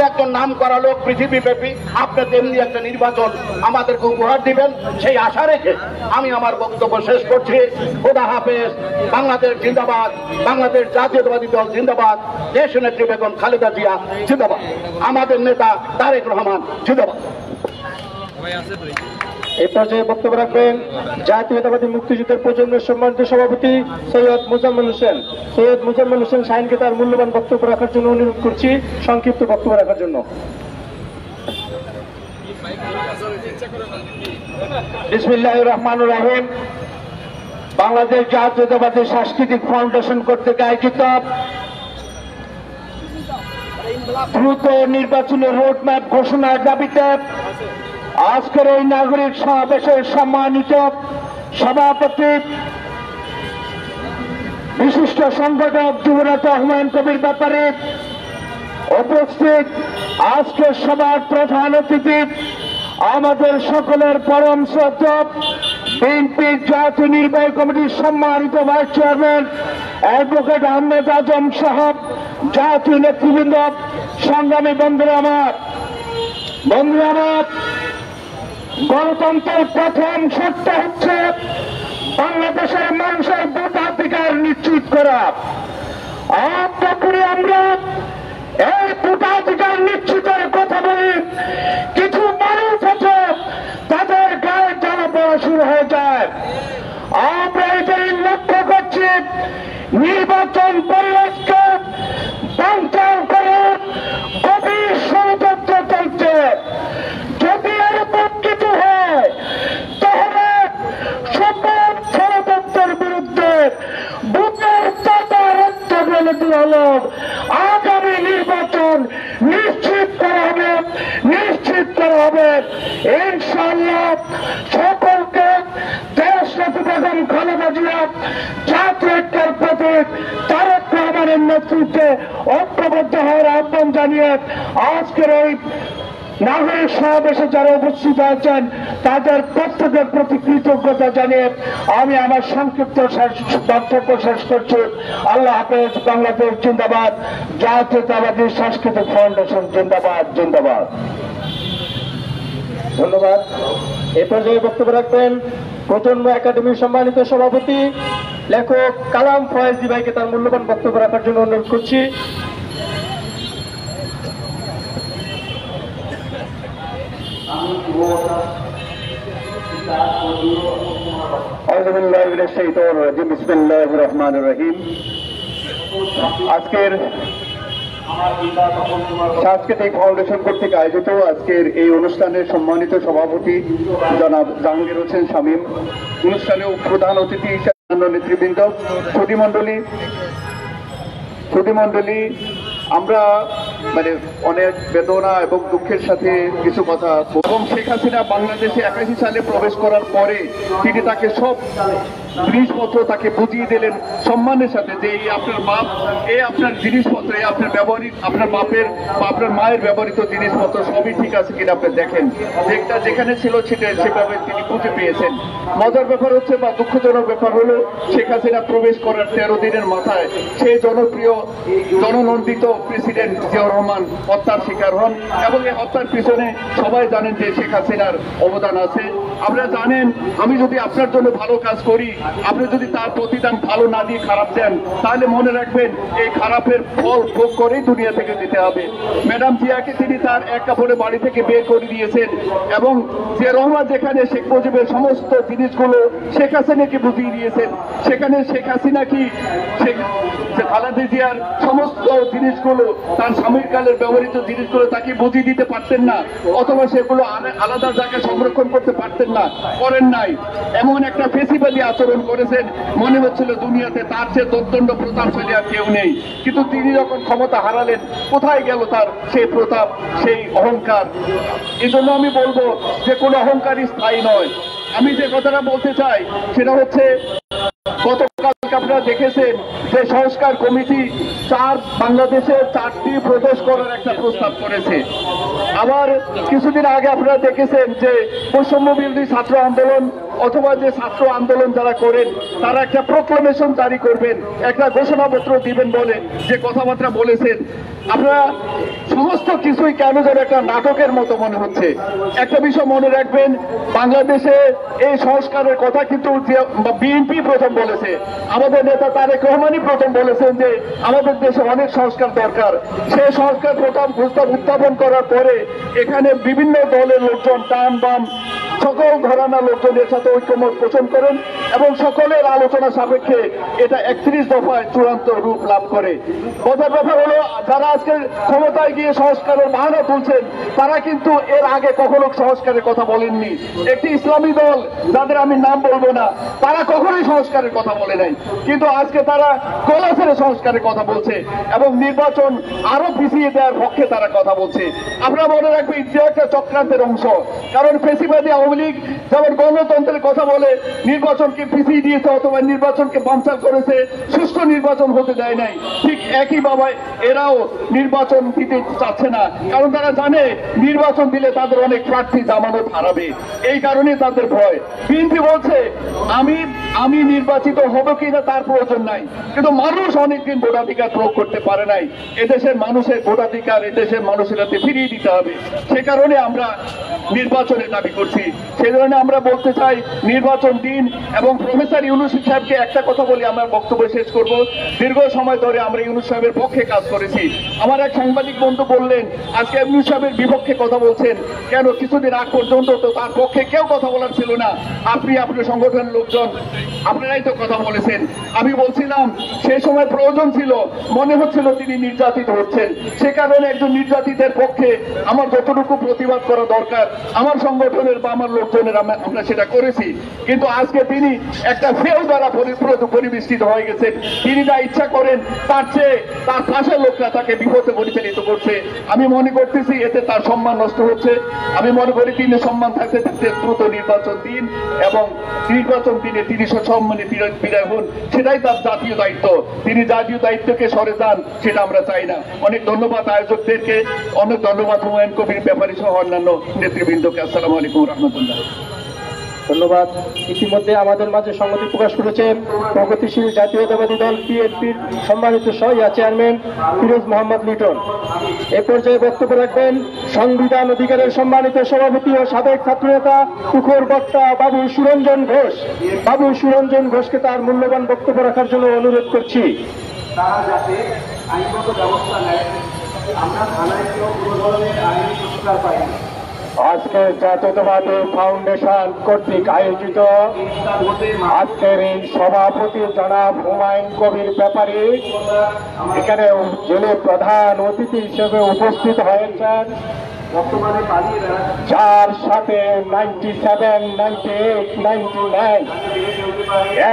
একজন নাম করা লোক পৃথিবীব্যাপী, আপনি তেমনি একটা নির্বাচন আমাদেরকে উপহার দিবেন, সেই আশা রেখে আমি আমার বক্তব্য শেষ করছি। খোদা হাফেজ। বাংলাদেশ জিন্দাবাদ, বাংলাদেশ জাতীয়তাবাদী দল জিন্দাবাদ, দেশ নেত্রী বেগম খালেদা জিয়া জিন্দাবাদ, আমাদের নেতা তারেক রহমান জিন্দাবাদ। এই পর্যায়ে বক্তব্য রাখবেন জাতীয়তাবাদী মুক্তিযুদ্ধের প্রজন্মের সম্মানিত সভাপতি সৈয়দ মোজাম্মেল হোসেন। সৈয়দ মোজাম্মেল হোসেন শাহিনকে তার মূল্যবান বক্তব্য রাখার জন্য অনুরোধ করছি, সংক্ষিপ্ত বক্তব্য রাখার জন্য। বিসমিল্লাহির রহমানির রহিম। বাংলাদেশ জাতীয়তাবাদী সাংস্কৃতিক ফাউন্ডেশন কর্তৃক আয়োজিত দ্রুত নির্বাচনের রোডম্যাপ ঘোষণার দাবিতে আজকের এই নাগরিক সমাবেশের সম্মানিত সভাপতি বিশিষ্ট সংগঠক যুবনেতা হুমায়ুন কবির ব্যাপারে উপস্থিত আজকের সভার প্রধান অতিথি আমাদের সকলের পরম শ্রদ্ধা বিএনপি জাতীয় নির্বাহী কমিটির সম্মানিত ভাইস চেয়ারম্যান অ্যাডভোকেট আহমেদ আজম সাহেব, জাতীয় নেতৃবৃন্দ, সংগ্রামী বন্ধুরা আমার, গণতন্ত্রের প্রথম শর্ত হচ্ছে বাংলাদেশের মানুষের ভোটাধিকার নিশ্চিত করা। আমরা এই ভোটাধিকার নিশ্চিতের কথা বলি, কিছু মানুষ আছে তাদের গায়ে জ্বালা পড়া শুরু হয়ে যায়। আমরা এটাই লক্ষ্য করছি, নির্বাচন পরিবেশকে বাঞ্চাল করে গভীর ষড়যন্ত্র চলছে। যদি এরকম কিছু হয় তাহলে সকল ষড়যন্ত্রের বিরুদ্ধে বুকের চাপা রক্ত ঢেলে দেওয়া হলো। আগামী নির্বাচন নিশ্চিত করা হবে ইনশাআল্লাহ। সকলকে দেশ নেত্রী বেগম খালেদা জিয়া জাতীয় ঐক্যের প্রতীক তারেক রহমানের নেতৃত্বে ঐক্যবদ্ধ হওয়ার আহ্বান জানিয়ে আজকের এই নাগরিক সমাবেশে যারা উপস্থিত আছেন তাদের প্রত্যেকের প্রতি কৃতজ্ঞতা জানিয়ে আমি আমার সংক্ষিপ্ত বক্তব্য শেষ করছি। আল্লাহ হাফেজ। বাংলাদেশ জিন্দাবাদ, জাতীয়তাবাদী সাংস্কৃতিক ফাউন্ডেশন জিন্দাবাদ জিন্দাবাদ। ধন্যবাদ। এ পর্যায়ে বক্তব্য রাখবেন প্রজন্ম একাডেমির সম্মানিত সভাপতি লেখক কালাম ফয়েজি ভাইকে তার মূল্যবান বক্তব্য রাখার জন্য অনুরোধ করছি। আজকের সাংস্কৃতিক ফাউন্ডেশন কর্তৃক আয়োজিত আজকের এই অনুষ্ঠানের সম্মানিত সভাপতি জনাব জাহাঙ্গীর হোসেন শামীম, অনুষ্ঠানে প্রধান অতিথি হিসেবে নেতৃবৃন্দ, সুধীমণ্ডলী, আমরা অনেক বেদনা এবং দুঃখের সাথে কিছু কথা, এবং শেখ হাসিনা বাংলাদেশে 81 সালে প্রবেশ করার পরে তিনি তাকে সব জিনিসপত্র তাকে বুঝিয়ে দিলেন সম্মানের সাথে যে এই আপনার বাপ, এই আপনার জিনিসপত্র, এই আপনার ব্যবহৃত, আপনার বাপের বা আপনার মায়ের ব্যবহৃত জিনিসপত্র সবই ঠিক আছে কিনা আপনি দেখেন, যেটা যেখানে ছিল সেটা সেভাবে তিনি খুঁজে পেয়েছেন। মজার ব্যাপার হচ্ছে বা দুঃখজনক ব্যাপার হলো শেখ হাসিনা প্রবেশ করার 13 দিনের মাথায় সেই জনপ্রিয় জননন্দিত প্রেসিডেন্ট জিয়াউর রহমান হত্যার শিকার হন এবং এই হত্যার পিছনে সবাই জানেন যে শেখ হাসিনার অবদান আছে। আপনারা জানেন, আমি যদি আপনার জন্য ভালো কাজ করি, আপনি যদি তার প্রতিদান ভালো না দিয়ে খারাপ দেন, তাহলে মনে রাখবেন এই খারাপের ফল ভোগ করেই দুনিয়া থেকে দিতে হবে। ম্যাডাম জিয়াকে তিনি তার এক কাপড়ে বাড়ি থেকে বের করে দিয়েছেন এবং জিয়া রহমান যেখানে শেখ মুজিবের সমস্ত জিনিসগুলো শেখ হাসিনাকে বুঝিয়ে দিয়েছেন, সেখানে শেখ হাসিনা কি খালেদা জিয়ার সমস্ত জিনিসগুলো, তার স্বামীর কালের ব্যবহৃত জিনিসগুলো তাকে বুঝিয়ে দিতে পারতেন না, অথবা সেগুলো আলাদা জায়গায় সংরক্ষণ করতে পারতেন না, করেন নাই। এমন একটা ফেসিবাদী আচরণ করেছেন, মনে হচ্ছিল দুনিয়াতে তার চেয়ে দোর্দণ্ড প্রতাপশালী আর কেউ নেই। কিন্তু তিনি যখন ক্ষমতা হারালেন, কোথায় গেল তার সেই প্রতাপ, সেই অহংকার? এই জন্য আমি বলবো যে কোনো অহংকারই স্থায়ী নয়। আমি যে কথাটা বলতে চাই সেটা হচ্ছে, গতকালকে আপনারা দেখেছেন যে সংস্কার কমিটি বাংলাদেশের 4টি প্রদেশ করার একটা প্রস্তাব করেছে। আবার কিছুদিন আগে আপনারা দেখেছেন যে বৈষম্য বিরোধী ছাত্র আন্দোলন অথবা যে ছাত্র আন্দোলন যারা করেন তারা একটা প্রোক্লামেশন জারি করবেন, একটা ঘোষণাপত্র দিবেন বলে যে কথাবার্তা বলেছেন। আপনারা সমস্ত কিছুই কেন যেন একটা নাটকের মতো মনে হচ্ছে। একটা বিষয় মনে রাখবেন, বাংলাদেশে এই সংস্কারের কথা কিন্তু বিএনপি প্রথম বলেছে, আমাদের নেতা তারেক রহমানই প্রথম বলেছেন যে আমাদের দেশে অনেক সংস্কার দরকার। সেই সংস্কার প্রথম প্রস্তাব উত্থাপন করার পরে এখানে বিভিন্ন দলের লোকজন, ডান বাম সকল ঘরানা লোকজনের সাথে ঐক্যমত পোষণ করেন এবং সকলের আলোচনা সাপেক্ষে এটা 31 দফায় চূড়ান্ত রূপ লাভ করে। কথার ব্যাপার হলো, যারা আজকে ক্ষমতায় গিয়ে সংস্কারের বাহানা তুলছেন তারা কিন্তু এর আগে কখনো সংস্কারের কথা বলেননি। একটি ইসলামী দল, যাদের আমি নাম বলবো না, তারা কখনোই সংস্কারের কথা বলে নাই, কিন্তু আজকে তারা গলা ছেড়ে সংস্কারের কথা বলছে এবং নির্বাচন আরো পিছিয়ে দেওয়ার পক্ষে তারা কথা বলছে। আপনারা মনে রাখবেন, যে একটা চক্রান্তের অংশ, কারণ ফেসিবাদী আওয়ামী লীগ যেমন গণতন্ত্রের কথা বলে নির্বাচনকে পিছিয়ে দিয়েছে অথবা নির্বাচনকে বানচাল করেছে, সুষ্ঠু নির্বাচন হতে দেয় নাই, ঠিক একইভাবে এরাও নির্বাচন দিতে চাচ্ছে না, কারণ তারা জানে নির্বাচন দিলে তাদের অনেক প্রার্থী জামানত হারাবে, এই কারণে তাদের ভয়। বিএনপি বলছে আমি নির্বাচিত হব কিনা তার প্রয়োজন নাই, কিন্তু মানুষ অনেকদিন ভোটাধিকার প্রয়োগ করতে পারে নাই। এদেশের মানুষের ভোটাধিকার এদেশের মানুষের হাতে ফিরিয়ে দিতে হবে, সে কারণে আমরা নির্বাচনের দাবি করছি। সেই কারণে আমরা বলতে চাই নির্বাচন দিন। এবং প্রফেসর ইউনূস সাহেবকে একটা কথা বলি, আমার বক্তব্য শেষ করব। দীর্ঘ সময় ধরে আমরা ইউনূস সাহেবের পক্ষে কাজ করেছি। আমার এক সাংবাদিক বন্ধু বললেন, আজকে ইউনূস সাহেবের বিপক্ষে কথা বলছেন কেন? কিছুদিন আগ পর্যন্ত তো তার পক্ষে কেউ কথা বলার ছিল না, আপনার সংগঠনের লোকজন আপনারাই তো কথা বলেছেন। আমি বলছিলাম সেই সময় প্রয়োজন ছিল, মনে হচ্ছিল তিনি নির্যাতিত হচ্ছেন, সে কারণে একজন নির্যাতিতের পক্ষে আমার যতটুকু প্রতিবাদ করা দরকার আমার সংগঠনের বা আমার লোকজনের আমরা সেটা করেছি। কিন্তু আজকে তিনি একটা ফেউ দ্বারা পরিবেষ্টিত হয়ে গেছেন। তিনি যা ইচ্ছা করেন তার চেয়ে তার পাশের লোকরা তাকে বিপথে পরিচালিত করছে। আমি মনে করতেছি এতে তার সম্মান নষ্ট হচ্ছে। আমি মনে করি তিনি সম্মান থাকতে থাকতে দ্রুত নির্বাচন দিন এবং নির্বাচন দিনে তিনি সসম্মানে বিদায় হন, সেটাই তার জাতীয় দায়িত্ব। তিনি জাতীয় দায়িত্বকে সরে যান সেটা আমরা চাই না। অনেক ধন্যবাদ আয়োজকদেরকে, অনেক ধন্যবাদ হুমায়ুন কবির ব্যাপারী সহ অন্যান্য নেতৃবৃন্দকে। আসসালামু আলাইকুম রহমতুল্লাহ। ধন্যবাদ। ইতিমধ্যে আমাদের মাঝে সংহতি প্রকাশ করেছেন প্রগতিশীল জাতীয়তাবাদী দল পিএনপির সম্মানিত চেয়ারম্যান ফিরোজ মোহাম্মদ লিটন। এ পর্যায়ে বক্তব্য রাখবেন সংবিধান অধিকারের সম্মানিত সভাপতি ও সাবেক ছাত্রনেতা তুখোর বক্তা বাবু সুরঞ্জন ঘোষ। বাবু সুরঞ্জন ঘোষকে তার মূল্যবান বক্তব্য রাখার জন্য অনুরোধ করছি। তারা যাতে আইনগত ব্যবস্থা নেয়, আমরা থানায় কোনো ধরনের আইনি প্রতিকার পাই। আজকে জাতীয়তাবাদী ফাউন্ডেশন কর্তৃক আয়োজিত আজকের এই সভাপতি জনাব হুমায়ুন কবির ব্যাপারী এখানে যিনি প্রধান অতিথি হিসেবে উপস্থিত হয়েছেন, বর্তমানে পালিয়ে বেড়াচ্ছে, যার সাথে 97, 98, 99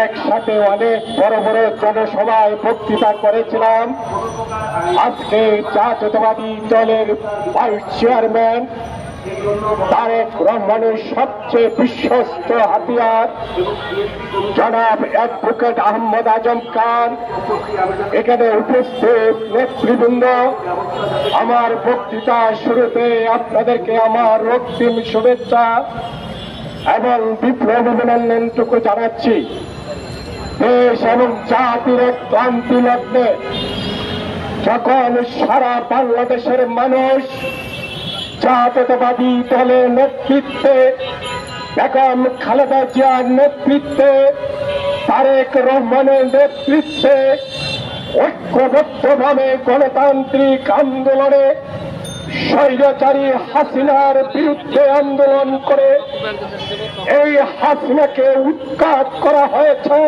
একসাথে অনেক বড় বড় জনসভায় বক্তৃতা করেছিলাম। আজকে জাতীয়তাবাদী দলের ভাইস চেয়ারম্যান তারেক রহমানের সবচেয়ে বিশ্বস্ত হাতিয়ার জনাব অ্যাডভোকেট আহমদ আজম খান, এখানে উপস্থিত নেতৃবৃন্দ, আমার বক্তৃতা শুরুতে আপনাদেরকে আমার রক্তিম শুভেচ্ছা এবং বিপ্লব অভিনন্দনটুকু জানাচ্ছি। দেশ এবং জাতির এক ক্লান্তি লগ্নে যখন সারা বাংলাদেশের মানুষ জাতীয়তাবাদী দলের নেতৃত্বে, বেগম খালেদা জিয়ার নেতৃত্বে, তারেক রহমানের নেতৃত্বে ঐক্যবদ্ধভাবে গণতান্ত্রিক আন্দোলনে স্বৈরাচারী হাসিনার বিরুদ্ধে আন্দোলন করে এই হাসিনাকে উৎখাত করা হয়েছে।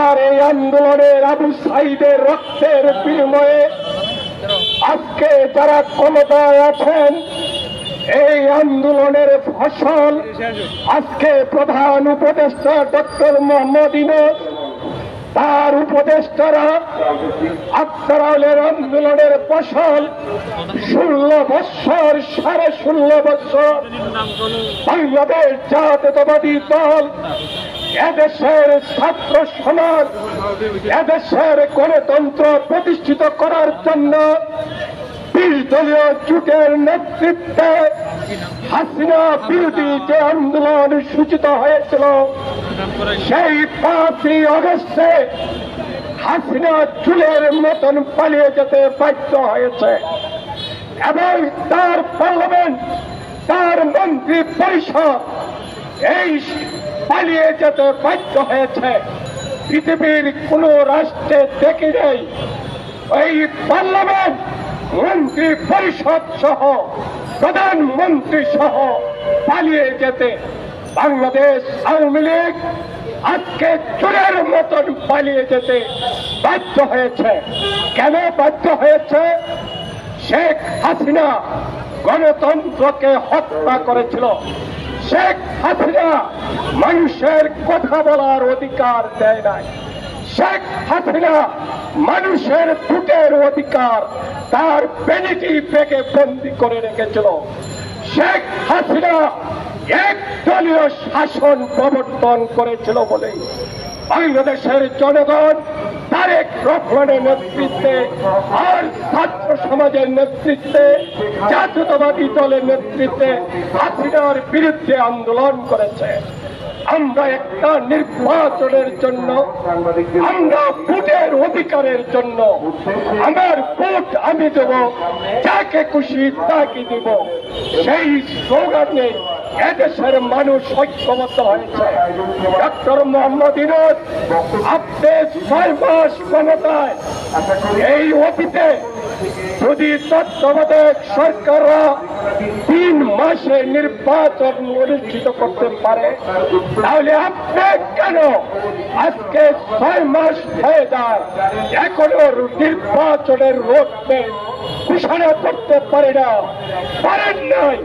আর এই আন্দোলনের আবু সাইদের রক্তের বিনিময়ে আজকে যারা ক্ষমতায় আছেন, এই আন্দোলনের ফসল আজকে প্রধান উপদেষ্টা ডক্টর মোহাম্মদ ইউনূস, তার উপদেষ্টারা আফতারের আন্দোলনের ফসল 16 বৎসর, 16.5 বৎসর বাংলাদেশ জাতীয়তাবাদী দল এদেশের ছাত্র সমাজ, এদেশের গণতন্ত্র প্রতিষ্ঠিত করার জন্য 20 দলীয় জোটের নেতৃত্বে হাসিনা বিরোধী যে আন্দোলন সূচিত হয়েছিল, সেই 5ই আগস্টে হাসিনা চুলের মতন পালিয়ে যেতে বাধ্য হয়েছে এবং তার পার্লামেন্ট, তার মন্ত্রী পরিষদ এই পালিয়ে যেতে বাধ্য হয়েছে। পৃথিবীর কোন রাষ্ট্রে দেখি নেই এই পার্লামেন্ট, মন্ত্রী পরিষদ সহ, প্রধানমন্ত্রী সহ পালিয়ে যেতে। বাংলাদেশ আওয়ামী লীগ আজকে চোরের মতন পালিয়ে যেতে বাধ্য হয়েছে। কেন বাধ্য হয়েছে? শেখ হাসিনা গণতন্ত্রকে হত্যা করেছিল। শেখ হাসিনা মানুষের কথা বলার অধিকার দেয় নাই। শেখ হাসিনা মানুষের ভোটের অধিকার তার ভ্যানিটি ব্যাগে বন্দী করে রেখেছিল। শেখ হাসিনা একদলীয় শাসন প্রবর্তন করেছিল বলেই বাংলাদেশের জনগণ তারেক রহমানের নেতৃত্বে আর ছাত্র সমাজের নেতৃত্বে, জাতীয়তাবাদী দলের নেতৃত্বে হাসিনার বিরুদ্ধে আন্দোলন করেছে। আমরা একটা নির্বাচনের জন্য, আমরা ভোটের অধিকারের জন্য, আমার ভোট আমি দেব, যাকে খুশি তাকে দেব, সেই স্লোগানে এদেশের মানুষ ঐক্যবদ্ধ হয়েছে। ডক্টর মোহাম্মদ ইউনূস, আপনি 6 মাস ক্ষমতায়, এই অতীতে যদি তত্ত্বাবধায়ক সরকাররা 3 মাসে নির্বাচন অনুষ্ঠিত করতে পারে, তাহলে আপনি কেন আজকে 6 মাস হয়ে যায় এখনো নির্বাচনের রোডম্যাপ ঘোষণা করতে পারে না? পারেন নাই।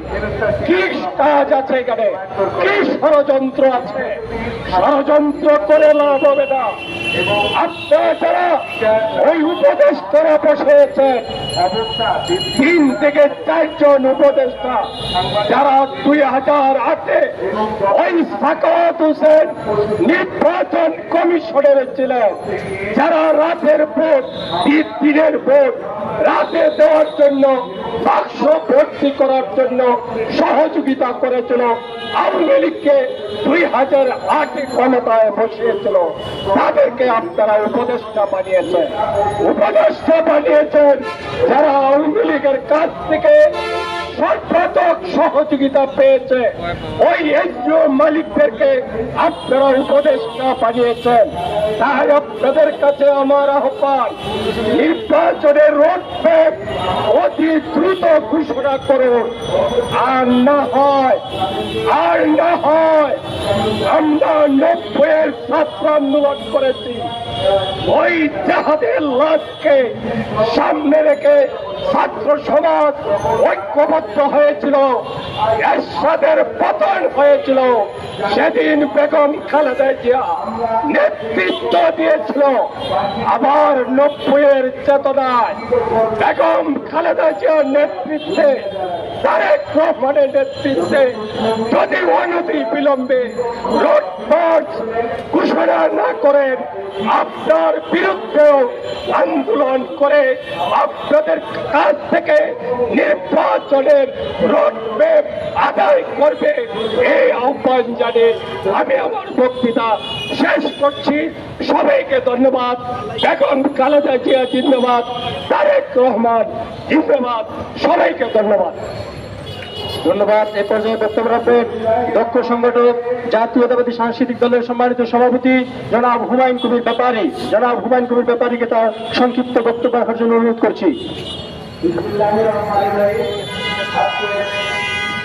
কি কাজ আছে এখানে? কি ষড়যন্ত্র আছে? ষড়যন্ত্র করে লাভ হবে না। আপনারা যারা ওই উপদেষ্টারা বসেছেন, 3 থেকে 4 জন উপদেষ্টা যারা 2008-এ ওই সাখাওয়াত হোসেন নির্বাচন কমিশনের ছিলেন, যারা রাতের ভোট, দিনের ভোট রাতে দেওয়ার জন্য, বাক্স ভর্তি করার জন্য সহযোগিতা করেছিল, আওয়ামী লীগকে 2008-এ ক্ষমতায় বসিয়েছিল, তাদেরকে আপনারা উপদেষ্টা বানিয়েছেন। উপদেষ্টা বানিয়েছেন যারা আওয়ামী লীগের কাছ থেকে সর্বাত্মক সহযোগিতা পেয়েছে, ওই এনজিও মালিকদেরকে আপনারা উপদেষ্টা বানিয়েছেন। তাই আপনাদের কাছে আমার আহ্বান, নির্বাচনের রোডম্যাপ অতি দ্রুত ঘোষণা করুন। আর না হয় আমরা 90-এর ছাত্র আন্দোলন করেছি, ওই জাহাদের লাশকে সামনে রেখে ছাত্র সমাজ ঐক্যবদ্ধ হয়েছিল, এরশাদের পতন হয়েছিল, সেদিন বেগম খালেদা জিয়া নেতৃত্ব দিয়েছিল। আবার 90-এর চেতনায় বেগম খালেদা জিয়ার নেতৃত্বে, তারেক রহমানের নেতৃত্বে যদি অনতি বিলম্বে রোড মার্চ ঘোষণা না করেন, আপনার বিরুদ্ধেও আন্দোলন করে আপনাদের কাছ থেকে নির্বাচনের রোডম্যাপ আদায় করবে, এই আহ্বান জানিয়ে আমি আমার বক্তৃতা শেষ করছি। সবাইকে ধন্যবাদ। বেগম খালেদা জিয়া জিন্দাবাদ, তারেক রহমান জিন্দাবাদ। সবাইকে ধন্যবাদ। ধন্যবাদ। এ পর্যায়ে বক্তব্য রাখবেন দক্ষ সংগঠক জাতীয়তাবাদী সাংস্কৃতিক দলের সম্মানিত সভাপতি জনাব হুমায়ুন কবির ব্যাপারী। জনাব হুমায়ুন কবির ব্যাপারীকে তার সংক্ষিপ্ত বক্তব্য রাখার জন্য অনুরোধ করছি। বিসমিল্লাহির রহমানির রহিম।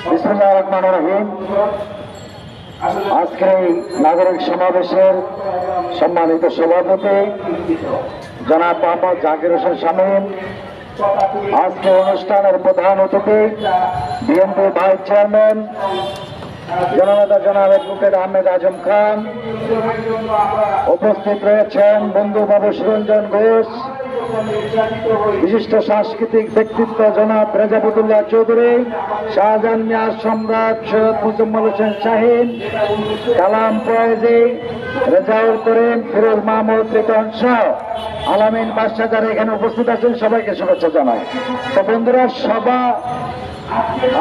বিসমিল্লাহির রহমানির রহিম। আজকের এই নাগরিক সমাবেশের সম্মানিত সভাপতি জনাব মোহাম্মদ জাকির হোসেন শামীম, আজকে অনুষ্ঠানের প্রধান অতিথি বিএনপি ভাইস চেয়ারম্যান জননেতা জনাব অ্যাডভোকেট আহমেদ আজম খান, উপস্থিত রয়েছেন বন্ধু বাবু সুরঞ্জন ঘোষ, বিশিষ্ট সাংস্কৃতিক ব্যক্তিত্ব জনাব রেজাবুদুল্লাহ চৌধুরী, শাহজাহান মিয়া সম্রাট, সৈয়দ মুজম্মল হোসেন শাহীন, কালাম ফয়েজি, রেজাউল করিম, ফিরোজ মাহমুদ লিটন সহ আলামিন বাদশা যারা এখানে উপস্থিত আছেন সবাইকে শুভেচ্ছা জানাই। তো বন্ধুরা, সভা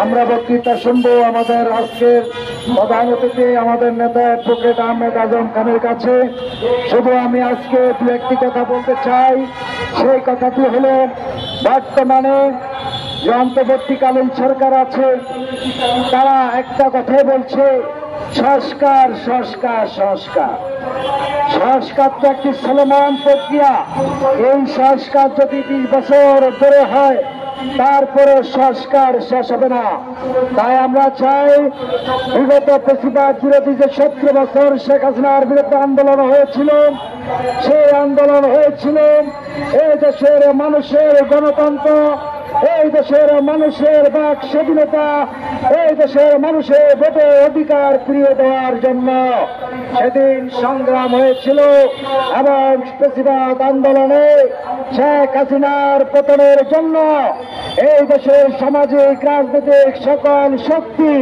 আমরা বক্তৃতা শুনবো আমাদের আজকের প্রধান অতিথি আমাদের নেতা অ্যাডভোকেট আহমেদ আজম খানের কাছে। শুধু আমি আজকে দু একটি কথা বলতে চাই। সেই কথাটি হলো, বর্তমানে যে অন্তর্বর্তীকালীন সরকার আছে তারা একটা কথাই বলছে, সংস্কার সংস্কার সংস্কার। সংস্কার তো একটি চলমান প্রক্রিয়া। এই সংস্কার যদি 20 বছর ধরে হয় তারপরে সংস্কার শেষ হবে না। তাই আমরা চাই, বিগত ফ্যাসিবাদ বিরোধী যে 17 বছর শেখ হাসিনার বিরুদ্ধে আন্দোলন হয়েছিল, সেই আন্দোলন হয়েছিল এই দেশের মানুষের গণতন্ত্র, এই দেশের মানুষের বাক স্বাধীনতা, এই দেশের মানুষের ভোটের অধিকার ফিরিয়ে দেওয়ার জন্য সেদিন সংগ্রাম হয়েছিল। এবং প্রতিবাদ আন্দোলনে শেখ হাসিনার পতনের জন্য এই দেশের সামাজিক রাজনৈতিক সকল শক্তি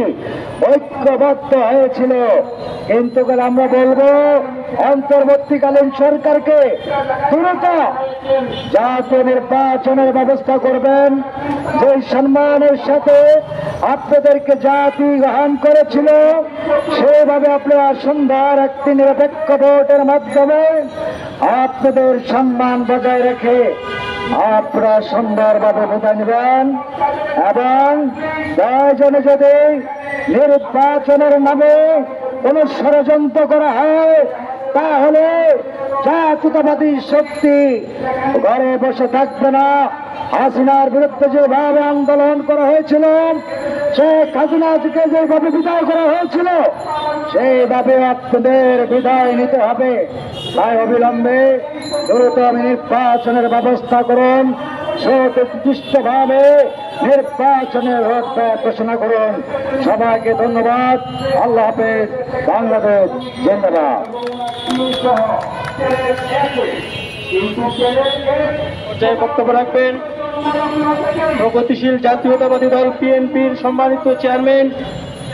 ঐক্যবদ্ধ হয়েছিল। কিন্তু আমরা বলবো, অন্তর্বর্তীকালীন সরকারকে দ্রুত জাতীয় নির্বাচনের ব্যবস্থা করবেন, যে সম্মানের সাথে আপনাদেরকে জাতি গ্রহণ করেছিল সেভাবে আপনারা সুন্দর একটি নিরপেক্ষ ভোটের মাধ্যমে আপনাদের সম্মান বজায় রেখে আপনারা সুন্দরভাবে বিদায় নেবেন। এবং প্রয়োজনে যদি নির্বাচনের নামে কোন ষড়যন্ত্র করা হয় তাহলে জাতীয়তাবাদী শক্তি ঘরে বসে থাকবে না। হাসিনার বিরুদ্ধে যেভাবে আন্দোলন করা হয়েছিল, শেখ হাসিনাকে যেভাবে বিদায় করা হয়েছিল, সেইভাবে আপনাদের বিদায় নিতে হবে। তাই অবিলম্বে দ্রুত নির্বাচনের ব্যবস্থা করুন, সুনির্দিষ্টভাবে নির্বাচনের রোডম্যাপ ঘোষণা করুন। সবাইকে ধন্যবাদ। আল্লাহ হাফেজ। বাংলাদেশ জিন্দাবাদ। বক্তব্য রাখবেন প্রগতিশীল জাতীয়তাবাদী দল বিএনপির সম্মানিত চেয়ারম্যান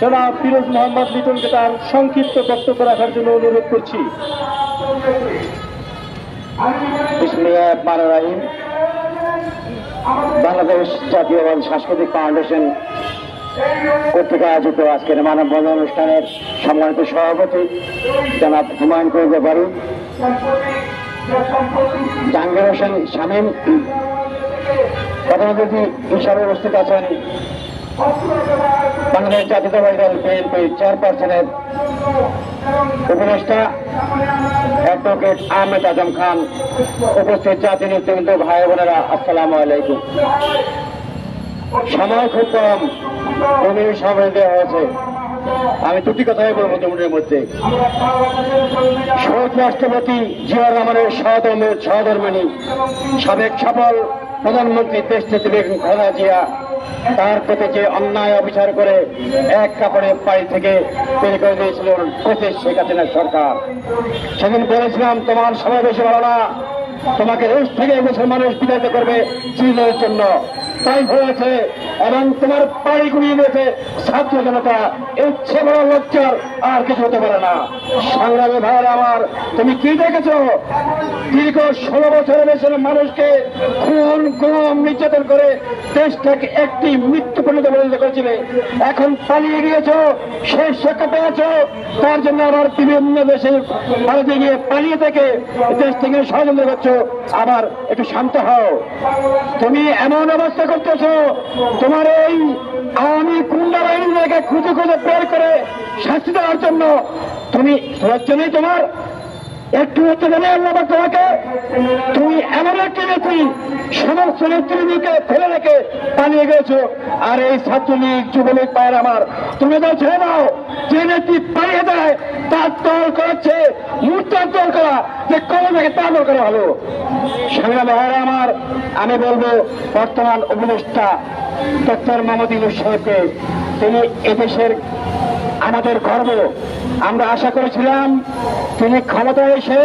জনাব ফিরোজ মোহাম্মদ লিটনকে তার সংক্ষিপ্ত বক্তব্য রাখার জন্য অনুরোধ করছি। বিসমিল্লাহির রহমানির রহিম। বাংলাদেশ জাতীয়তাবাদী সাংস্কৃতিক ফাউন্ডেশন কর্তৃক আয়োজিত আজকের মানববন্ধন অনুষ্ঠানের সম্মানিত সভাপতি জনাব হুমায়ুন কবির ব্যাপারী, জাহাঙ্গীর হোসেন শামীম প্রধান অতিথি হিসাবে উপস্থিত আছেন বাংলাদেশ জাতীয়তাবাদী দল বিএনপি চেয়ারপারসনের উপদেষ্টা অ্যাডভোকেট আহমেদ আজম খান, উপস্থিত জাতীয় নেতৃবৃন্দ, ভাই বোনেরা, আসসালামু আলাইকুম। সময় খুব কম, কমিয়ে সময় দেওয়া হয়েছে। আমি দুটি কথাই বলবো তোমাদের মধ্যে। শহীদ রাষ্ট্রপতি জিয়াউর রহমানের সহধর্মিনী সাবেক সফল প্রধানমন্ত্রী দেশ নেত্রী বেগম খালেদা জিয়া তার প্রতি যে অন্যায় অবিচার করে এক কাপড়ে বাড়ি থেকে বের করে দিয়েছিল ব্রিটিশ শেখ হাসিনার সরকার। সেদিন বলেছিলাম তোমার সময় বেশি ভালো না, তোমাকে দেশ থেকে দেশের মানুষ বিতাড়িত করবে চিরদিনের জন্য। তাই হয়েছে এবং তোমার পাড়ি গুড়িয়ে দিয়েছে ছাত্র জনতা। ইচ্ছে বড় লজ্জার আর কিছু হতে পারে না। সংগ্রামী ভাইয়েরা আমার, তুমি কি দেখেছো? দীর্ঘ 16 বছরের দেশের মানুষকে খুন গুম নির্যাতন করে দেশটাকে একটি মৃত্যু পরিণত করেছিলে। এখন পালিয়ে গিয়েছো, শেষ শিক্ষা পেয়েছ, তার জন্য আবার বিভিন্ন দেশে ভারতে গিয়ে পালিয়ে থেকে দেশ থেকে ষড়যন্ত্র করছো। আবার একটু শান্ত হও। তুমি এমন অবস্থা করতেছো, তোমার এই আওয়ামী গুন্ডা বাহিনীকে খুঁজে খুঁজে বের করে শাস্তি দেওয়ার জন্য তুমি জন্যই তোমার একটু হতে জানে আল্লাহ তোমাকে। তুমি এমন একটি নেত্রী সমস্ত নেত্রীকে ফেলে রেখে পালিয়ে গেছো। আর এই ছাত্রলীগ যুবলীগ পায়ের আমার, তুমি তো ছেড়ে দাও। যে নেত্রী পালিয়ে দেয় তার দল করেছে মুহূর্তের দল করা, যে কবে থেকে তা দল করা ভালো। সংগ্রামী ভাইয়েরা আমার, আমি বলবো বর্তমান উপদেষ্টা ডক্টর মোহাম্মদ ইউনূস সাহেবকে, তিনি এদেশের আমাদের গর্ব। আমরা আশা করেছিলাম তিনি ক্ষমতায় এসে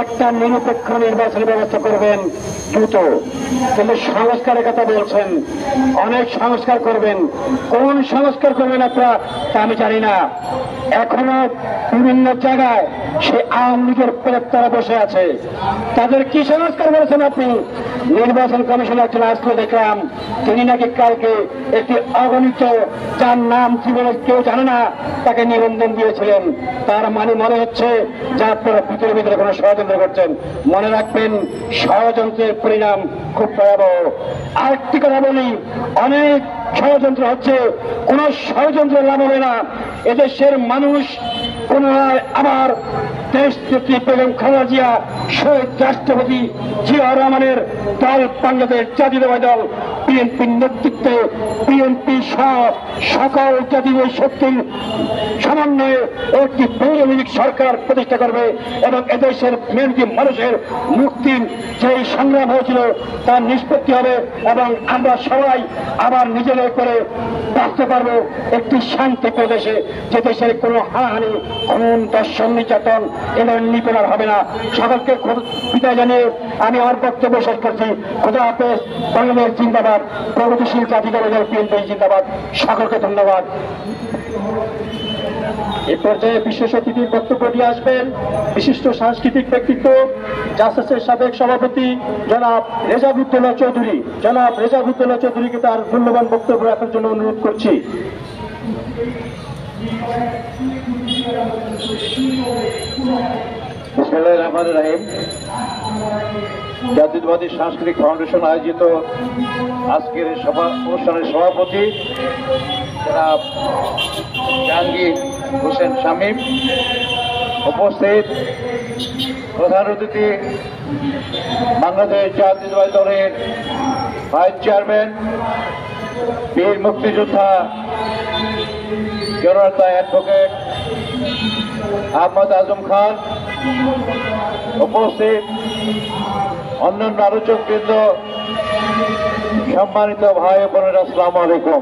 একটা নিরপেক্ষ নির্বাচনের ব্যবস্থা করবেন দ্রুত, কিন্তু সংস্কারের কথা বলছেন, অনেক সংস্কার করবেন। কোন সংস্কার করবেন আপনারা তা আমি জানি না। এখনো বিভিন্ন জায়গায় সে আওয়ামী লীগের প্রেতারা বসে আছে। তাদের কি সংস্কার করেছেন আপনি? নির্বাচন কমিশনের একজন আসলে দেখলাম, তিনি নাকি কালকে একটি অগণিত, যার নাম জীবনে কেউ জানে না, তাকে নিবন্ধন দিয়েছিলেন। তার মানে মনে হচ্ছে যে আপনারা ভিতরে ভিতরে কোনো ষড়যন্ত্র করছেন। মনে রাখবেন, ষড়যন্ত্রের পরিণাম খুব ভয়াবহ। আরেকটি কথা বলি, অনেক ষড়যন্ত্র হচ্ছে, কোন ষড়যন্ত্র লাভ হবে না। এদেশের মানুষ পুনরায় আবার দেশ নেত্রী বেগম খালেদা জিয়া, শহীদ রাষ্ট্রপতি জিয়া রহমানের দল বাংলাদেশ জাতীয়তাবাদী দল বিএনপির নেতৃত্বে বিএনপি সহ সকল জাতীয় শক্তির সমন্বয়ে একটি পৌরমিক সরকার প্রতিষ্ঠা করবে এবং এদেশের মেনটি মানুষের মুক্তির যে সংগ্রাম হয়েছিল তার নিষ্পত্তি হবে এবং আমরা সবাই আবার নিজেদের করে বাঁচতে পারবো একটি শান্তিপ্রিয় দেশে, যে দেশের কোনো হানাহানি, খুন, দর্শন, নির্যাতন এদের নিপীড়ন হবে না। সকলকে বিদায় জানিয়ে আমি আমার বক্তব্য শেষ করছি। খোদা হাফেজ। বাংলাদেশ জিন্দাবাদ। প্রগতিশীল জাতীয়তাবাদী দল বিএনপি জিন্দাবাদ। সকলকে ধন্যবাদ। এ পর্যায়ে বিশেষ অতিথির বক্তব্য দিয়ে আসবেন বিশিষ্ট সাংস্কৃতিক ব্যক্তিত্ব জাসাসের সাবেক সভাপতি জনাব রেজাউদ্দৌলা চৌধুরী। জনাব রেজাউদ্দৌলা চৌধুরীকে তার মূল্যবান বক্তব্য রাখার জন্য অনুরোধ করছি। বিসমিল্লাহির রহমানির রহিম। জাতীয়তাবাদী সাংস্কৃতিক ফাউন্ডেশন আয়োজিত আজকের অনুষ্ঠানের সভাপতি জনাব জাহাঙ্গীর হোসেন শামীম, উপস্থিত প্রধান অতিথি বাংলাদেশ জাতীয়তাবাদী দলের ভাইস চেয়ারম্যান বীর মুক্তিযোদ্ধা জনতা অ্যাডভোকেট আহমদ আজম খান, উপস্থিত অন্যান্য আলোচকবৃন্দ, সম্মানিত ভাই বোনেরা, আসসালামু আলাইকুম।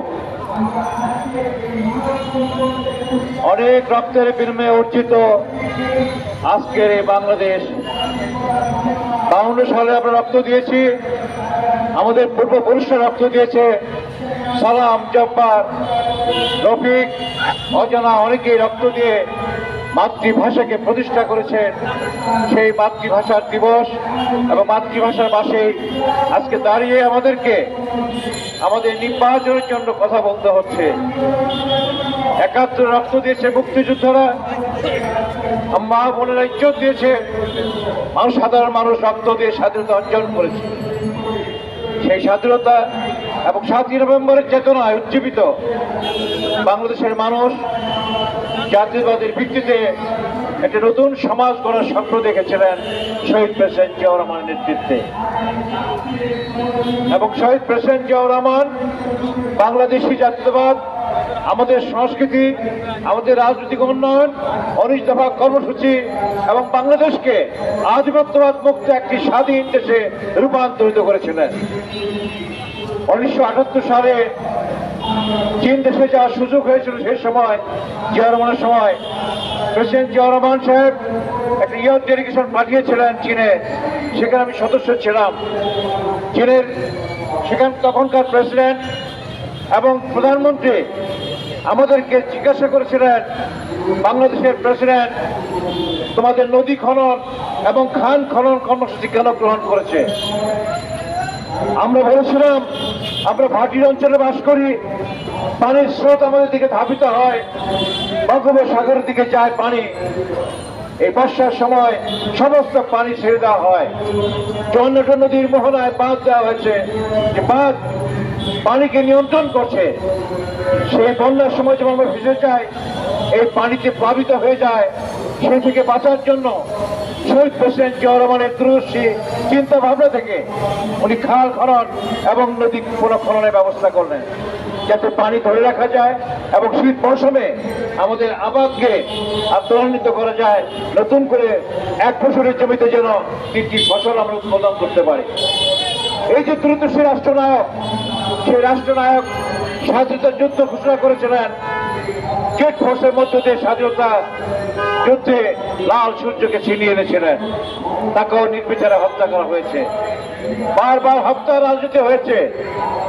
অনেক রক্তের বিনিময়ে অর্জিত আজকের এই বাংলাদেশ। 52 সালে আমরা রক্ত দিয়েছি, আমাদের পূর্বপুরুষরা রক্ত দিয়েছে। সালাম, জব্বার, রফিক, অজানা অনেকেই রক্ত দিয়ে মাতৃভাষাকে প্রতিষ্ঠা করেছেন। সেই মাতৃভাষার দিবস এবং মাতৃভাষার পাশে আজকে দাঁড়িয়ে আমাদেরকে আমাদের নির্বাচনের জন্য কথা বলতে হচ্ছে। 71 রক্ত দিয়েছে মুক্তিযোদ্ধারা, মা বোনেরা ইজ্জত দিয়েছে, সাধারণ মানুষ রক্ত দিয়ে স্বাধীনতা অর্জন করেছে। সেই স্বাধীনতা এবং 7ই নভেম্বরের চেতনায় উজ্জীবিত বাংলাদেশের মানুষ জাতীয়তাবাদের ভিত্তিতে একটি নতুন সমাজ গড়ার স্বপ্ন দেখেছিলেন শহীদ প্রেসিডেন্ট জিয়াউর রহমানের নেতৃত্বে। এবং শহীদ প্রেসিডেন্ট জিয়াউর রহমান বাংলাদেশি জাতীয়তাবাদ, আমাদের সংস্কৃতি, আমাদের রাজনৈতিক উন্নয়ন, 19 দফা কর্মসূচি এবং বাংলাদেশকে আধিপত্যবাদ মুক্ত একটি স্বাধীন দেশে রূপান্তরিত করেছিলেন। 1978 সালে চীন দেশে যাওয়ার সুযোগ হয়েছিল। সেই সময় জিয়া রহমানের সময় প্রেসিডেন্ট জিয়া রহমান সাহেব একটা ইয়ং ডেলিগেশন পাঠিয়েছিলেন চীনে, সেখানে আমি সদস্য ছিলাম। চীনের তখনকার প্রেসিডেন্ট এবং প্রধানমন্ত্রী আমাদেরকে জিজ্ঞাসা করেছিলেন, বাংলাদেশের প্রেসিডেন্ট তোমাদের নদী খনন এবং খান খনন কর্মসূচি কেন গ্রহণ করেছে? আমরা বলেছিলাম আমরা ভাটির অঞ্চলে বাস করি, পানির স্রোত আমাদের দিকে ধাবিত হয়, বঙ্গোপসাগরের দিকে যায় পানি। এই বর্ষার সময় সমস্ত পানি ছেড়ে দেওয়া হয়। চুয়ান্নটা নদীর মোহনায় বাঁধ দেওয়া হয়েছে, যে বাঁধ পানিকে নিয়ন্ত্রণ করছে। সেই বন্যার সময় যখন আমরা ভেসে যাই, এই পানিতে প্লাবিত হয়ে যায়, সেই থেকে বাঁচার জন্য শহীদ প্রেসিডেন্ট জিয়া রহমানের দূরদর্শী চিন্তা ভাবনা থেকে উনি খাল খনন এবং নদী পুনঃখননের ব্যবস্থা করলেন, যাতে পানি ধরে রাখা যায় এবং শীত মৌসুমে আমাদের আবাদকে ত্বরান্বিত করা যায়, নতুন করে এক ফসলের জমিতে যেন 3টি ফসল আমরা উৎপাদন করতে পারি। এই যে দূরদর্শী রাষ্ট্রনায়ক, সেই রাষ্ট্রনায়ক স্বাধীনতার যুদ্ধ ঘোষণা করেছিলেন। গেট ফোর্সের মধ্য দিয়ে স্বাধীনতা যুদ্ধে লাল সূর্যকে ছিনিয়ে এনেছিলেন, তাকেও নির্বিচারে হত্যা করা হয়েছে। বারবার হত্যার রাজনীতি হয়েছে।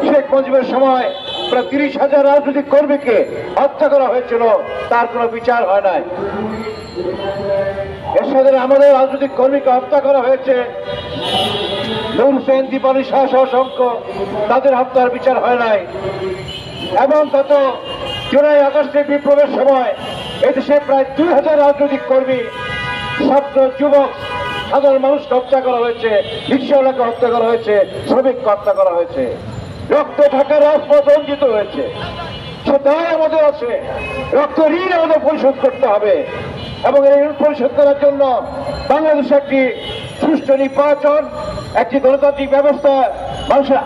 শেখ মুজিবের সময় প্রায় 30,000 রাজনৈতিক কর্মীকে হত্যা করা হয়েছিল, তার কোনো বিচার হয় নাই। এর সাথে আমাদের রাজনৈতিক কর্মীকে হত্যা করা হয়েছে। নূর হোসেন, দীপালি শাহ সহ অসংখ্য, তাদের হত্যার বিচার হয় নাই। এবং গত জুলাই আগস্টের বিপ্লবের সময় এদেশে প্রায় 2,000 রাজনৈতিক কর্মী, ছাত্র, যুবক, সাধারণ মানুষকে হত্যা করা হয়েছে, রিক্সাওয়ালাকে হত্যা করা হয়েছে, শ্রমিককে হত্যা করা হয়েছে। রক্ত ঢাকা রাজপথ রঞ্জিত হয়েছে। সে দায় আমাদের আছে, রক্ত ঋণ আমাদের পরিশোধ করতে হবে। এবং এই ঋণ পরিশোধ করার জন্য বাংলাদেশে একটি সুষ্ঠু নির্বাচন, একটি গণতান্ত্রিক ব্যবস্থা, মানুষের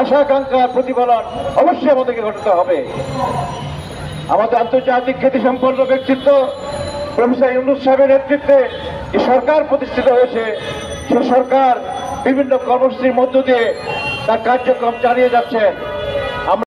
আশা আকাঙ্ক্ষা প্রতিফলন অবশ্যই আমাদেরকে ঘটাতে হবে। আমাদের আন্তর্জাতিক খ্যাতিসম্পন্ন ব্যক্তিত্ব প্রফেসর ইউনূস সাহেবের নেতৃত্বে যে সরকার প্রতিষ্ঠিত হয়েছে, সে সরকার বিভিন্ন কর্মসূচির মধ্য দিয়ে তার কার্যক্রম চালিয়ে যাচ্ছেন।